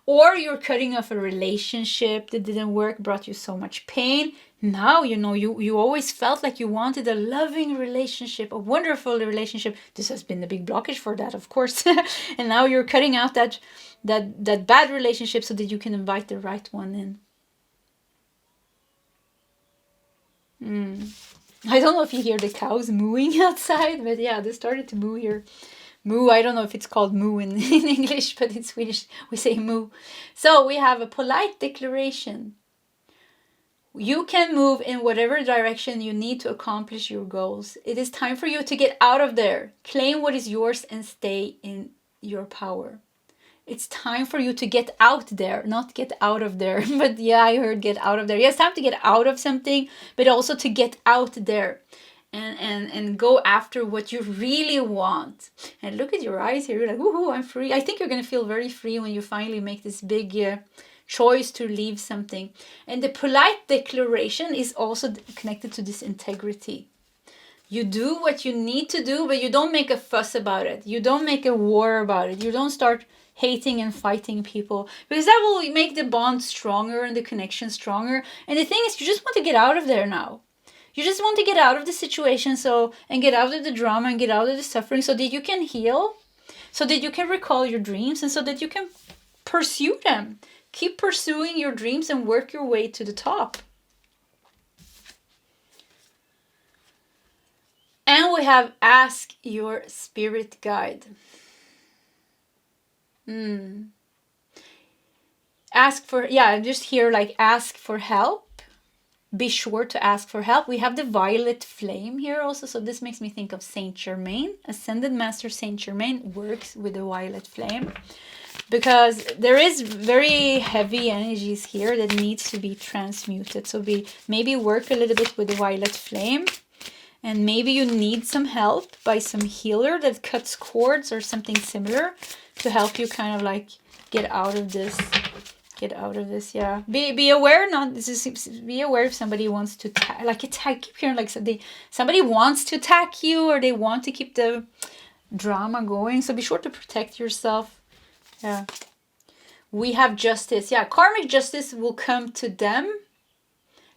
Or you're cutting off a relationship that didn't work, brought you so much pain. Now, you always felt like you wanted a loving relationship, a wonderful relationship. This has been the big blockage for that, of course. And now you're cutting out that bad relationship so that you can invite the right one in. I don't know if you hear the cows mooing outside, but yeah, they started to moo here. Moo, I don't know if it's called moo in English, but in Swedish we say moo. So we have a polite declaration. You can move in whatever direction you need to accomplish your goals. It is time for you to get out of there. Claim what is yours and stay in your power. It's time for you to get out there, not get out of there. But yeah, I heard get out of there. Yeah, it's time to get out of something, but also to get out there. And go after what you really want. And look at your eyes here. You're like, woohoo, I'm free. I think you're going to feel very free when you finally make this big choice to leave something. And the polite declaration is also connected to this integrity. You do what you need to do, but you don't make a fuss about it. You don't make a war about it. You don't start hating and fighting people, because that will make the bond stronger and the connection stronger. And the thing is, you just want to get out of there now. You just want to get out of the situation, and get out of the drama and get out of the suffering, so that you can heal, so that you can recall your dreams, and so that you can pursue them. Keep pursuing your dreams and work your way to the top. And we have ask your spirit guide. Ask for, just here like ask for help. Be sure to ask for help. We have the violet flame here also. So this makes me think of Saint Germain. Ascended Master Saint Germain works with the violet flame, because there is very heavy energies here that needs to be transmuted. So maybe work a little bit with the violet flame. And maybe you need some help by some healer that cuts cords or something similar to help you kind of like get out of this. Yeah. Be aware. Be aware if somebody wants to attack. Keep hearing like somebody wants to attack you, or they want to keep the drama going. So be sure to protect yourself. Yeah. We have justice. Yeah, karmic justice will come to them.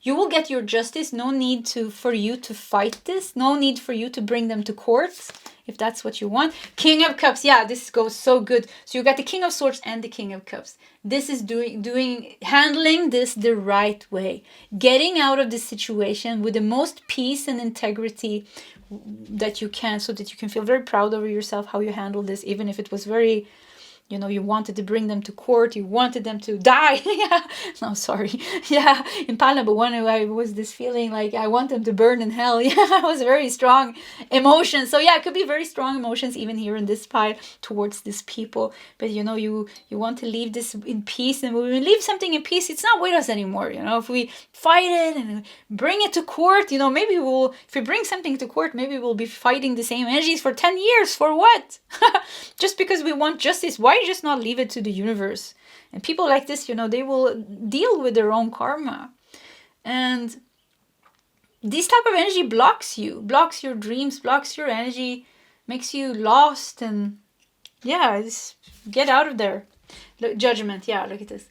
You will get your justice. No need for you to fight this. No need for you to bring them to court, if that's what you want. King of Cups. Yeah, this goes so good. So you got the King of Swords and the King of Cups. This is handling this the right way. Getting out of this situation with the most peace and integrity that you can, so that you can feel very proud over yourself, how you handled this, even if it was very You know, you wanted to bring them to court. You wanted them to die. Yeah. No, sorry. Yeah. In pile number 1, I was this feeling like I want them to burn in hell. Yeah. It was very strong emotions. So yeah, it could be very strong emotions even here in this pile towards these people. But you know, you want to leave this in peace. And when we leave something in peace, it's not with us anymore. You know, if we fight it and bring it to court, you know, maybe if we bring something to court, maybe we'll be fighting the same energies for 10 years. For what? Just because we want justice. Why just not leave it to the universe? And people like this, you know, they will deal with their own karma. And this type of energy blocks you, blocks your dreams, blocks your energy, makes you lost. And yeah, just get out of there. Look, judgment. Yeah, look at this.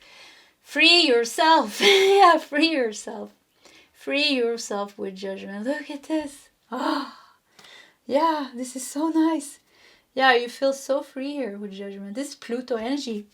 Free yourself. Yeah, free yourself. Free yourself with judgment. Look at this. Oh, yeah, this is so nice. Yeah, you feel so free here with judgment. This is Pluto energy.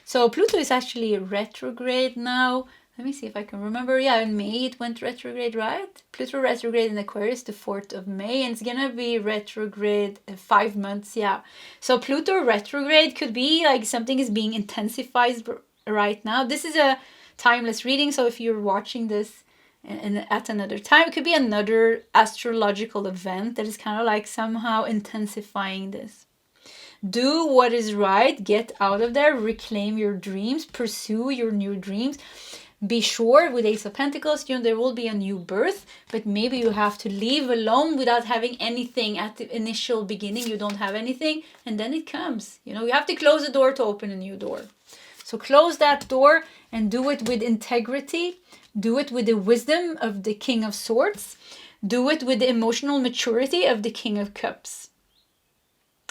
So Pluto is actually retrograde now. Let me see if I can remember. Yeah, in May it went retrograde, right? Pluto retrograde in Aquarius the 4th of May. And it's going to be retrograde 5 months. Yeah. So Pluto retrograde could be like something is being intensified right now. This is a timeless reading. So if you're watching this at another time, it could be another astrological event that is kind of like somehow intensifying this. Do what is right, get out of there, reclaim your dreams, pursue your new dreams. Be sure with Ace of Pentacles, you know, there will be a new birth, but maybe you have to leave alone without having anything at the initial beginning. You don't have anything, and then it comes. You know, you have to close the door to open a new door. So close that door and do it with integrity. Do it with the wisdom of the King of Swords. Do it with the emotional maturity of the King of Cups.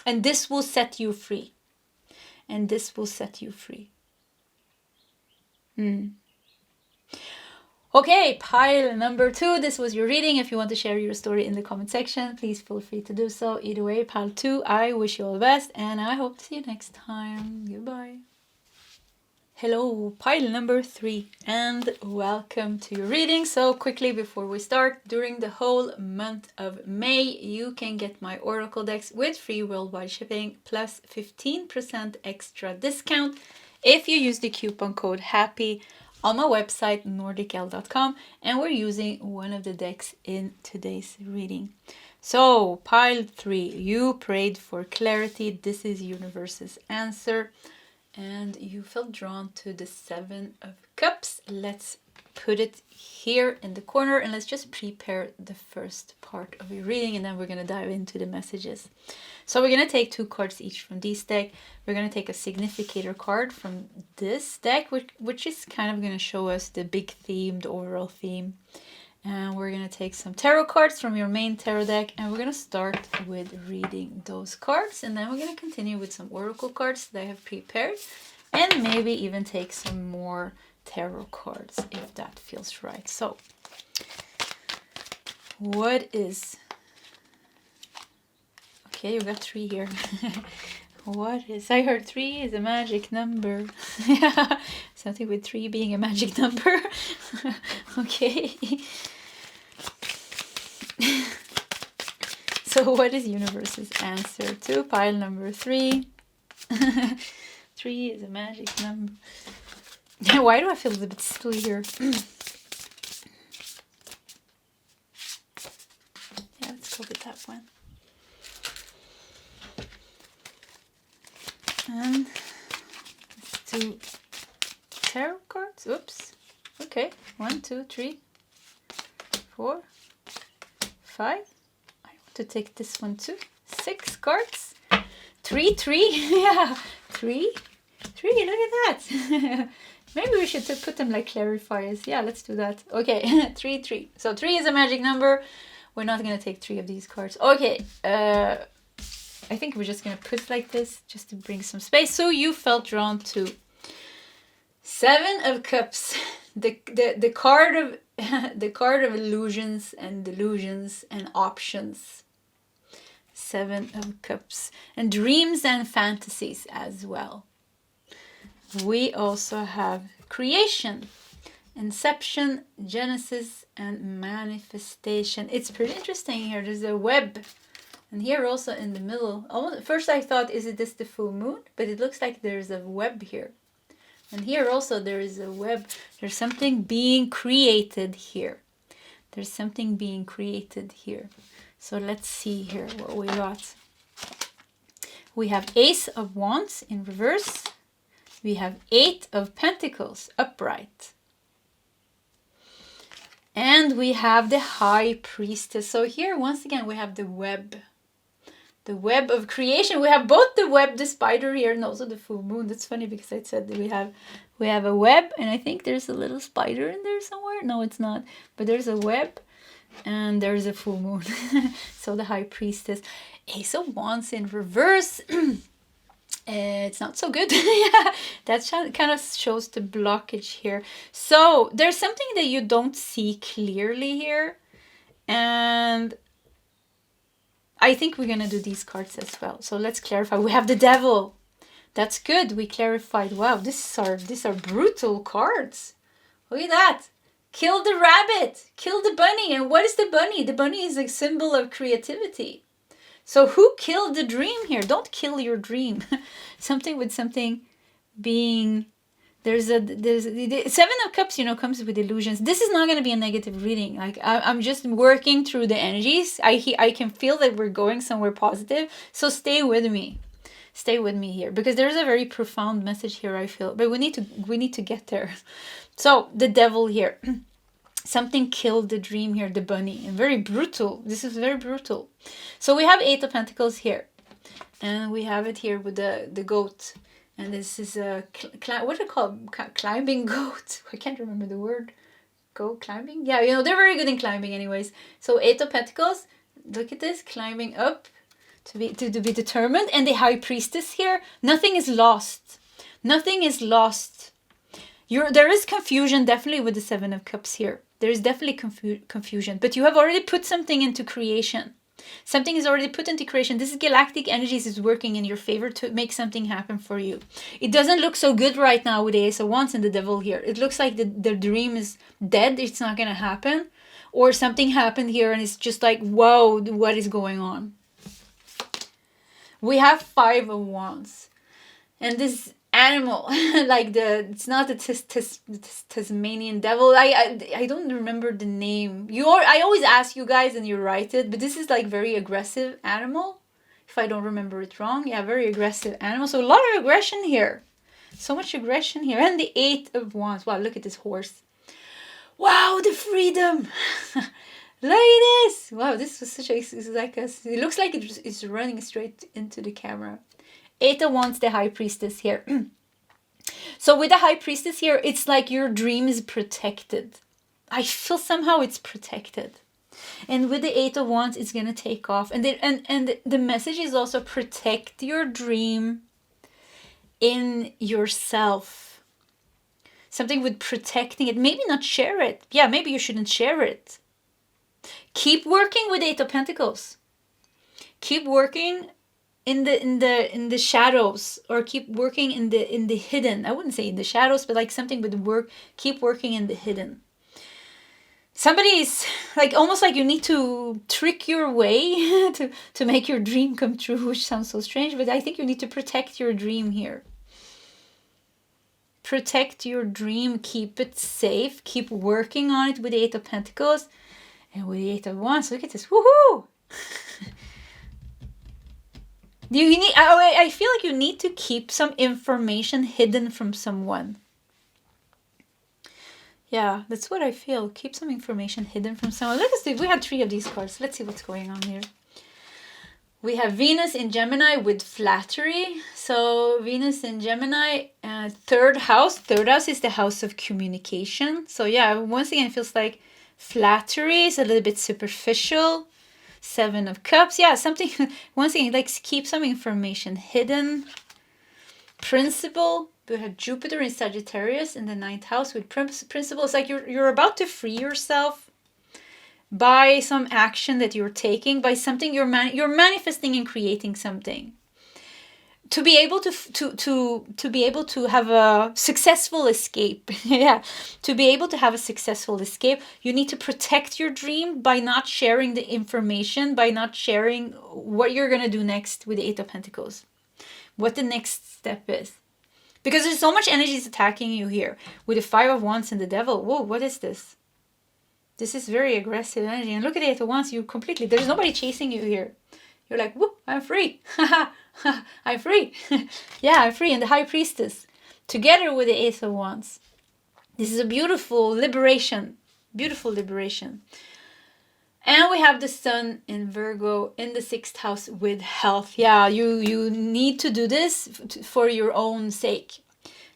And this will set you free. And this will set you free. Okay, pile number 2. This was your reading. If you want to share your story in the comment section, please feel free to do so. Either way, pile 2, I wish you all the best. And I hope to see you next time. Goodbye. Hello, pile number 3, and welcome to your reading. So quickly before we start, during the whole month of May, you can get my oracle decks with free worldwide shipping plus 15% extra discount if you use the coupon code HAPPY on my website nordicl.com, and we're using one of the decks in today's reading. So pile 3, you prayed for clarity. This is universe's answer. And you felt drawn to the 7 of Cups. Let's put it here in the corner and let's just prepare the first part of your reading, and then we're going to dive into the messages. So we're going to take 2 cards each from this deck. We're going to take a significator card from this deck, which is kind of going to show us the big theme, the overall theme. And we're going to take some tarot cards from your main tarot deck, and we're going to start with reading those cards, and then we're going to continue with some oracle cards that I have prepared, and maybe even take some more tarot cards if that feels right. So what is... Okay, you got 3 here. What is... I heard 3 is a magic number. Yeah, something with 3 being a magic number. Okay. So what is universe's answer to pile number 3? 3 is a magic number. Why do I feel a bit still here? Yeah, let's go with that one. And let's do tarot cards. Oops. Okay. 1, 2, 3, 4, 5. I want to take this one too. 6 cards. 3, 3. Yeah. 3. Look at that. Maybe we should put them like clarifiers. Yeah, let's do that. Okay. 3, 3. So 3 is a magic number. We're not going to take 3 of these cards. Okay. I think we're just going to put it like this just to bring some space. So you felt drawn to 7 of Cups. The card of the card of illusions and delusions and options. 7 of Cups, and dreams and fantasies as well. We also have creation, inception, genesis, and manifestation. It's pretty interesting here. There's a web And here also in the middle, first I thought, is it this the full moon? But it looks like there's a web here. And here also there is a web. There's something being created here. There's something being created here. So let's see here what we got. We have Ace of Wands in reverse. We have 8 of Pentacles upright. And we have the High Priestess. So here, once again, we have the web. The web of creation. We have both the web, the spider here, and also the full moon. That's funny because I said that we have a web, and I think there's a little spider in there somewhere. No, it's not. But there's a web, and there's a full moon. So the High Priestess. Ace of Wands in reverse. It's not so good. Yeah, that kind of shows the blockage here. So there's something that you don't see clearly here. And I think we're going to do these cards as well. So let's clarify. We have the Devil. That's good. We clarified. Wow, these are brutal cards. Look at that. Kill the rabbit. Kill the bunny. And what is the bunny? The bunny is a symbol of creativity. So who killed the dream here? Don't kill your dream. Something with something being... There's the 7 of Cups, comes with illusions. This is not going to be a negative reading. Like I'm just working through the energies. I can feel that we're going somewhere positive. So stay with me. Stay with me here. Because there's a very profound message here, I feel. But we need to get there. So the Devil here. Something killed the dream here, the bunny. And very brutal. This is very brutal. So we have 8 of Pentacles here. And we have it here with the goat. And this is a, what do you call it? Climbing goat. I can't remember the word. Go climbing? Yeah, they're very good in climbing anyways. So 8 of Pentacles. Look at this. Climbing up to be determined. And the High Priestess here. Nothing is lost. Nothing is lost. There is confusion definitely with the 7 of Cups here. There is definitely confusion. But you have already put something into creation. Something is already put into creation. This is galactic energies is working in your favor to make something happen for you. It doesn't look so good right now with the Ace of Wands and the Devil here. It looks like the dream is dead. It's not going to happen. Or something happened here and it's just like, whoa, what is going on? We have 5 of Wands. And this animal, like it's not the Tasmanian devil. I don't remember the name. I always ask you guys and you write it, but this is like very aggressive animal. If I don't remember it wrong. Yeah, very aggressive animal. So a lot of aggression here. So much aggression here. And the 8 of Wands. Wow, look at this horse. Wow, the freedom. Look at this. Wow, this was such a, it's like it looks like it's running straight into the camera. 8 of Wands, the High Priestess here. So with the High Priestess here, it's like your dream is protected. I feel somehow it's protected. And with the 8 of Wands, it's going to take off. And the message is also protect your dream in yourself. Something with protecting it. Maybe not share it. Yeah, maybe you shouldn't share it. Keep working with 8 of Pentacles. Keep working in the shadows, or keep working in the hidden. I wouldn't say in the shadows, but like something with work. Keep working in the hidden. Somebody is like almost like you need to trick your way to make your dream come true, which sounds so strange, but I think you need to protect your dream here. Protect your dream, keep it safe, keep working on it with the 8 of Pentacles and with the 8 of Wands. Look at this. Woohoo! I feel like you need to keep some information hidden from someone. Yeah, that's what I feel. Keep some information hidden from someone. Look at this. We have 3 of these cards. Let's see what's going on here. We have Venus in Gemini with flattery. So Venus in Gemini, 3rd house. 3rd house is the house of communication. So yeah, once again, it feels like flattery is a little bit superficial. 7 of Cups. Yeah, something, once again, like keep some information hidden. Principle. We have Jupiter in Sagittarius in the 9th house with principle. It's like you're about to free yourself by some action that you're taking, by something you're manifesting and creating something. to be able to be able to have a successful escape. Yeah, to be able to have a successful escape, you need to protect your dream by not sharing the information, by not sharing what you're gonna do next with the Eight of Pentacles, what the next step is, because there's so much energy is attacking you here with the Five of Wands and the Devil. Whoa, what is this? This is very aggressive energy. And look at the Eight of Wands. You completely, there's nobody chasing you here. You're like, whoop, I'm free. I'm free. Yeah, I'm free. And the High Priestess, together with the Ace of Wands. This is a beautiful liberation. Beautiful liberation. And we have the Sun in Virgo in the 6th house with health. Yeah, you need to do this for your own sake.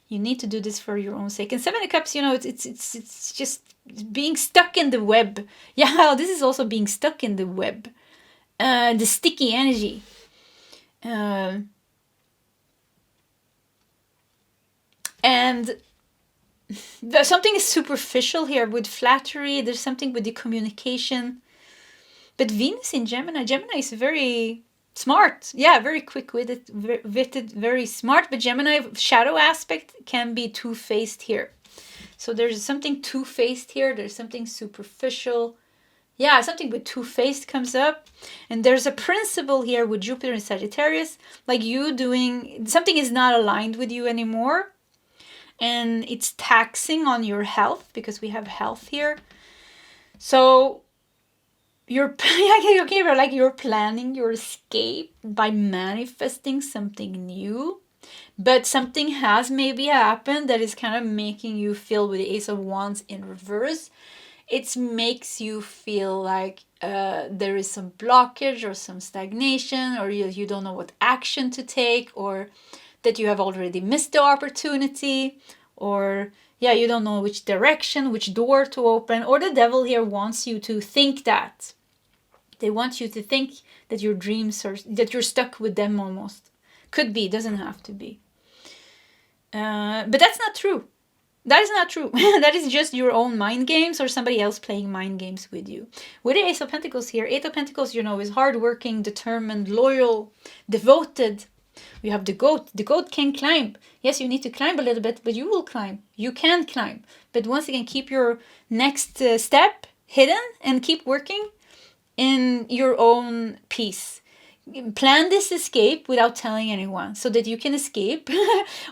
You need to do this for your own sake. And Seven of Cups, you know, it's just being stuck in the web. Yeah, this is also being stuck in the web. The sticky energy. And there's something is superficial here with flattery. There's something with the communication. But Venus in Gemini. Gemini is very smart. Yeah, very quick-witted, very smart. But Gemini shadow aspect can be two-faced here. So there's something two-faced here. There's something superficial. Yeah, something with two-faced comes up. And there's a principle here with Jupiter and Sagittarius. Like you doing, something is not aligned with you anymore. And it's taxing on your health because we have health here. So you're planning your escape by manifesting something new. But something has maybe happened that is kind of making you feel with the Ace of Wands in reverse. It makes you feel like there is some blockage or some stagnation, or you don't know what action to take, or that you have already missed the opportunity, or yeah, you don't know which direction, which door to open, or the Devil here wants you to think that. They want you to think that your dreams are, that you're stuck with them almost. Could be, doesn't have to be. But that's not true. That is not true. That is just your own mind games or somebody else playing mind games with you. With the Ace of Pentacles here, Eight of Pentacles, you know, is hardworking, determined, loyal, devoted. You have the goat. The goat can climb. Yes, you need to climb a little bit, but you will climb. You can climb. But once again, keep your next step hidden and keep working in your own peace. Plan this escape without telling anyone so that you can escape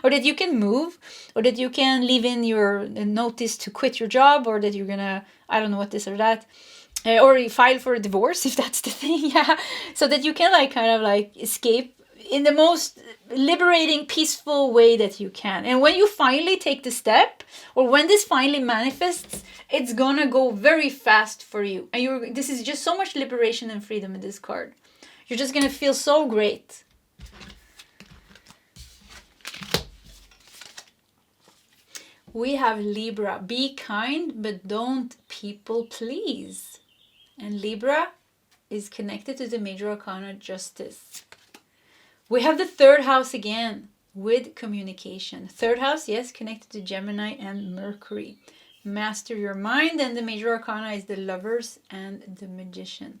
or that you can move or that you can leave in your notice to quit your job, or that you're gonna, I don't know what this or that, or you file for a divorce if that's the thing. Yeah, so that you can like kind of like escape in the most liberating, peaceful way that you can. And when you finally take the step, or when this finally manifests, it's gonna go very fast for you. And this is just so much liberation and freedom in this card. You're just gonna feel so great. We have Libra. Be kind, but don't people please. And Libra is connected to the major arcana Justice. We have the 3rd house again with communication. 3rd house, yes, connected to Gemini and Mercury. Master your mind, and the major arcana is the Lovers and the Magician.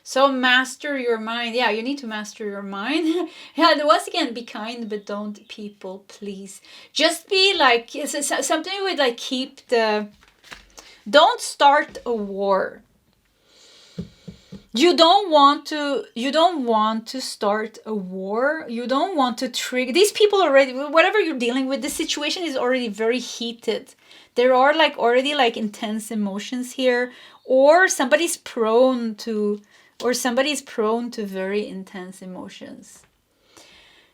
So master your mind. Yeah, you need to master your mind. Yeah, once again, be kind, but don't people please. Just be like, something with like keep the, don't start a war. You don't want to start a war. You don't want to trigger these people already. Whatever you're dealing with, the situation is already very heated. There are like already like intense emotions here, or somebody's prone to very intense emotions.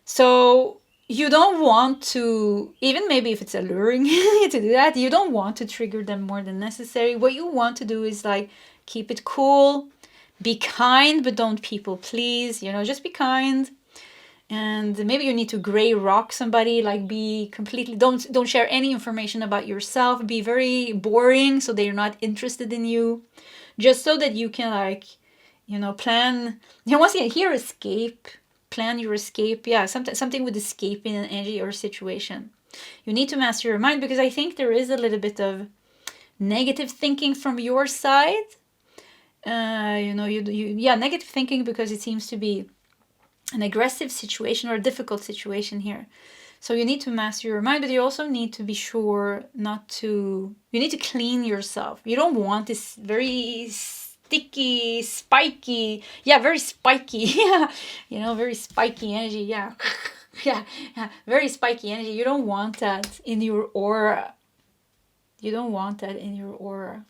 So you don't want to, even maybe if it's alluring to do that, you don't want to trigger them more than necessary. What you want to do is like keep it cool. Be kind, but don't people please. You know, just be kind. And maybe you need to gray rock somebody. Like be completely, don't share any information about yourself. Be very boring so they're not interested in you. Just so that you can like, you know, plan. And once again, here escape. Plan your escape. Yeah, something with escaping an energy or situation. You need to master your mind, because I think there is a little bit of negative thinking from your side. You know, yeah, negative thinking, because it seems to be an aggressive situation or a difficult situation here. So you need to master your mind, but you also need to be sure not to, you need to clean yourself. You don't want this very sticky, spiky, very spiky, very spiky energy, yeah, very spiky energy. You don't want that in your aura. You don't want that in your aura.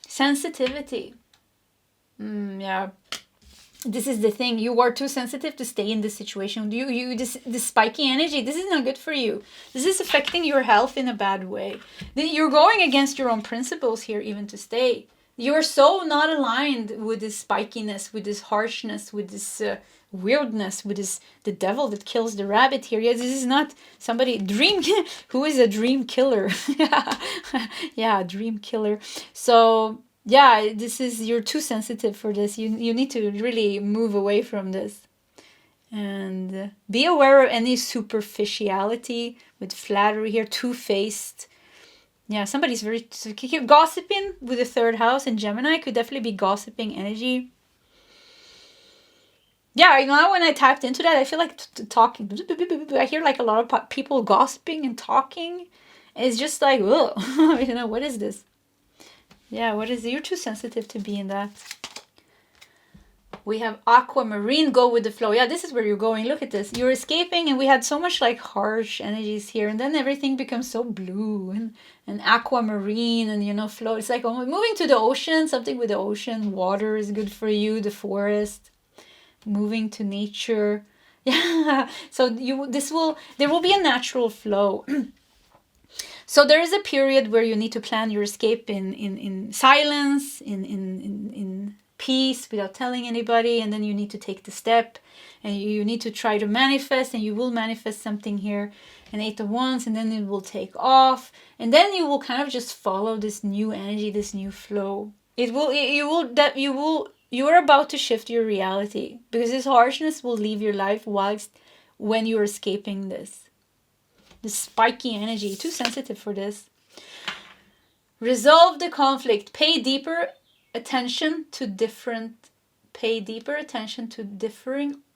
Sensitivity. Yeah. This is the thing. You are too sensitive to stay in this situation. This spiky energy, this is not good for you. This is affecting your health in a bad way. You're going against your own principles here even to stay. You're so not aligned with this spikiness, with this harshness, with this weirdness, with this the devil that kills the rabbit here. Yes, this is not somebody dream who is a dream killer. Yeah, dream killer. So yeah, this is, you're too sensitive for this. You need to really move away from this. And be aware of any superficiality with flattery here, two-faced. Yeah, somebody's very gossiping with the third house in Gemini. Could definitely be gossiping energy. Yeah, when I typed into that, I feel like talking. I hear like a lot of people gossiping and talking. It's just like, ugh. What is this? Yeah, what is it? You're too sensitive to be in that. We have aquamarine, go with the flow. Yeah, this is where you're going. Look at this. You're escaping, and we had so much like harsh energies here, and then everything becomes so blue and aquamarine and flow. It's like almost moving to the ocean, something with the ocean. Water is good for you, the forest. Moving to nature. Yeah. So there will be a natural flow. So there is a period where you need to plan your escape in silence, in peace, without telling anybody, and then you need to take the step, and you need to try to manifest, and you will manifest something here, an 8 of Wands, and then it will take off, and then you will kind of just follow this new energy, this new flow. You are about to shift your reality, because this harshness will leave your life when you're escaping this. This spiky energy, too sensitive for this. Resolve the conflict. Pay deeper attention to differing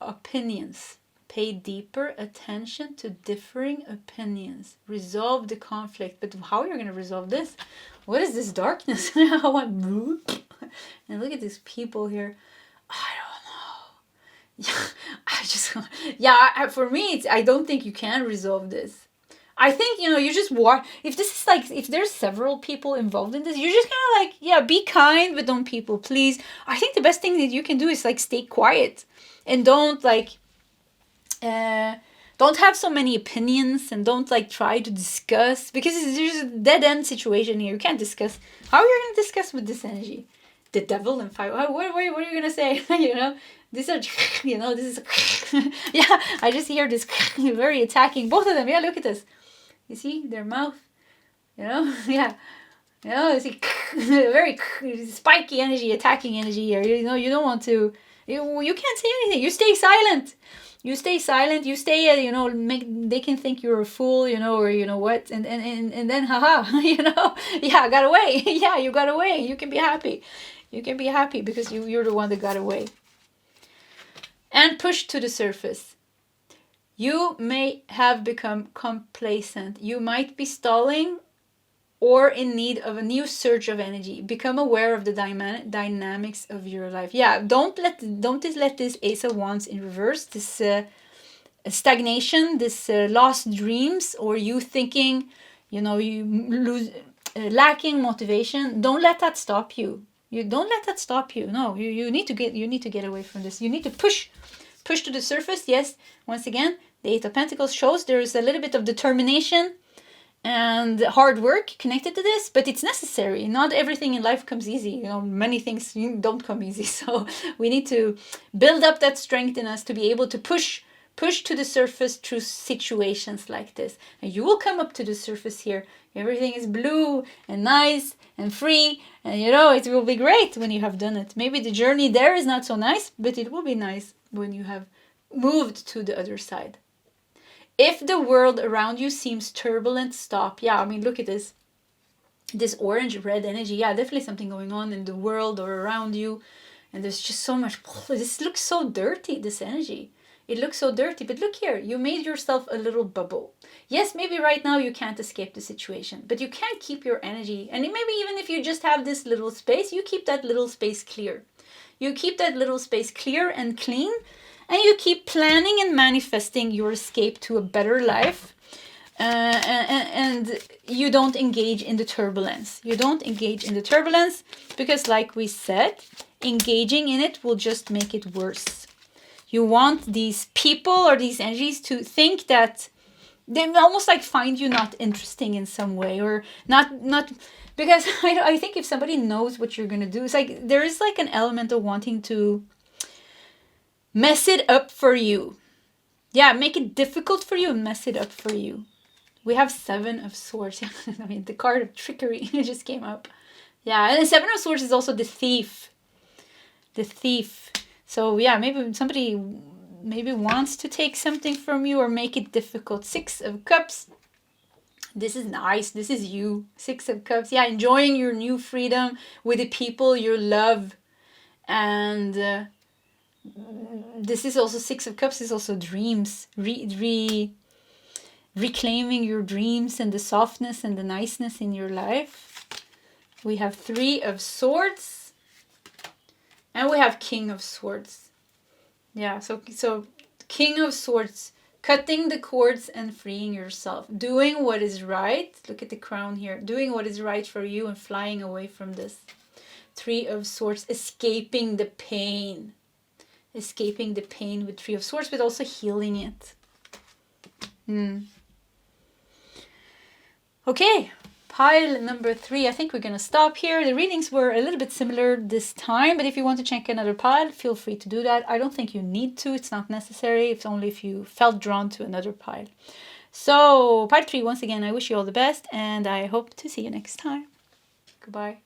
opinions. Pay deeper attention to differing opinions. Resolve the conflict. But how are you going to resolve this? What is this darkness? And look at these people here. I don't know. For me, I don't think you can resolve this. I think, you just walk. If there's several people involved in this, you're just kind of be kind, but don't people please. I think the best thing that you can do is stay quiet and don't have so many opinions, and don't try to discuss, because there's a dead end situation here. You can't discuss. How are you going to discuss with this energy? The devil and fire. What are you going to say? These are, this is, yeah, I just hear this very attacking. Both of them. Yeah, look at this. You see their mouth, yeah, you see very spiky energy, attacking energy here. You don't want to, you can't say anything. You stay silent. You stay, they can think you're a fool, or what, and then haha, yeah, I got away. Yeah, you got away. You can be happy. You can be happy because you're the one that got away. And push to the surface. You may have become complacent. You might be stalling or in need of a new surge of energy. Become aware of the dynamics of your life. Yeah, don't let this Ace of Wands in reverse, this stagnation, this lost dreams, or you thinking, you lose, lacking motivation. Don't let that stop you. You don't let that stop you. No, you need to get away from this. You need to push to the surface. Yes, once again, the Eight of Pentacles shows there is a little bit of determination and hard work connected to this, but it's necessary. Not everything in life comes easy. Many things don't come easy. So we need to build up that strength in us to be able to push to the surface through situations like this. And you will come up to the surface here. Everything is blue and nice and free. And it will be great when you have done it. Maybe the journey there is not so nice, but it will be nice when you have moved to the other side. If the world around you seems turbulent, stop. Yeah, look at this. This orange-red energy. Yeah, definitely something going on in the world or around you. And there's just so much, this looks so dirty, this energy. It looks so dirty, but look here, you made yourself a little bubble. Yes, maybe right now you can't escape the situation, but you can't keep your energy. And maybe even if you just have this little space, you keep that little space clear. You keep that little space clear and clean, and you keep planning and manifesting your escape to a better life. And you don't engage in the turbulence. You don't engage in the turbulence because, like we said, engaging in it will just make it worse. You want these people or these energies to think that they almost like find you not interesting in some way, or not because I think if somebody knows what you're going to do, it's like there is like an element of wanting to mess it up for you. Yeah, make it difficult for you and mess it up for you. We have 7 of Swords. I mean, the card of trickery just came up. Yeah, and the 7 of Swords is also the thief. The thief. So yeah, maybe somebody wants to take something from you or make it difficult. 6 of Cups. This is nice. This is you. 6 of Cups. Yeah, enjoying your new freedom with the people you love. And this is also 6 of Cups is also dreams. Reclaiming your dreams and the softness and the niceness in your life. We have 3 of Swords. And we have King of Swords. Yeah, so King of Swords, cutting the cords and freeing yourself. Doing what is right. Look at the crown here. Doing what is right for you and flying away from this. 3 of Swords, escaping the pain. Escaping the pain with 3 of Swords, but also healing it. Okay. Pile number 3, I think we're going to stop here. The readings were a little bit similar this time, but if you want to check another pile, feel free to do that. I don't think you need to. It's not necessary. It's only if you felt drawn to another pile. So, pile 3, once again, I wish you all the best, and I hope to see you next time. Goodbye.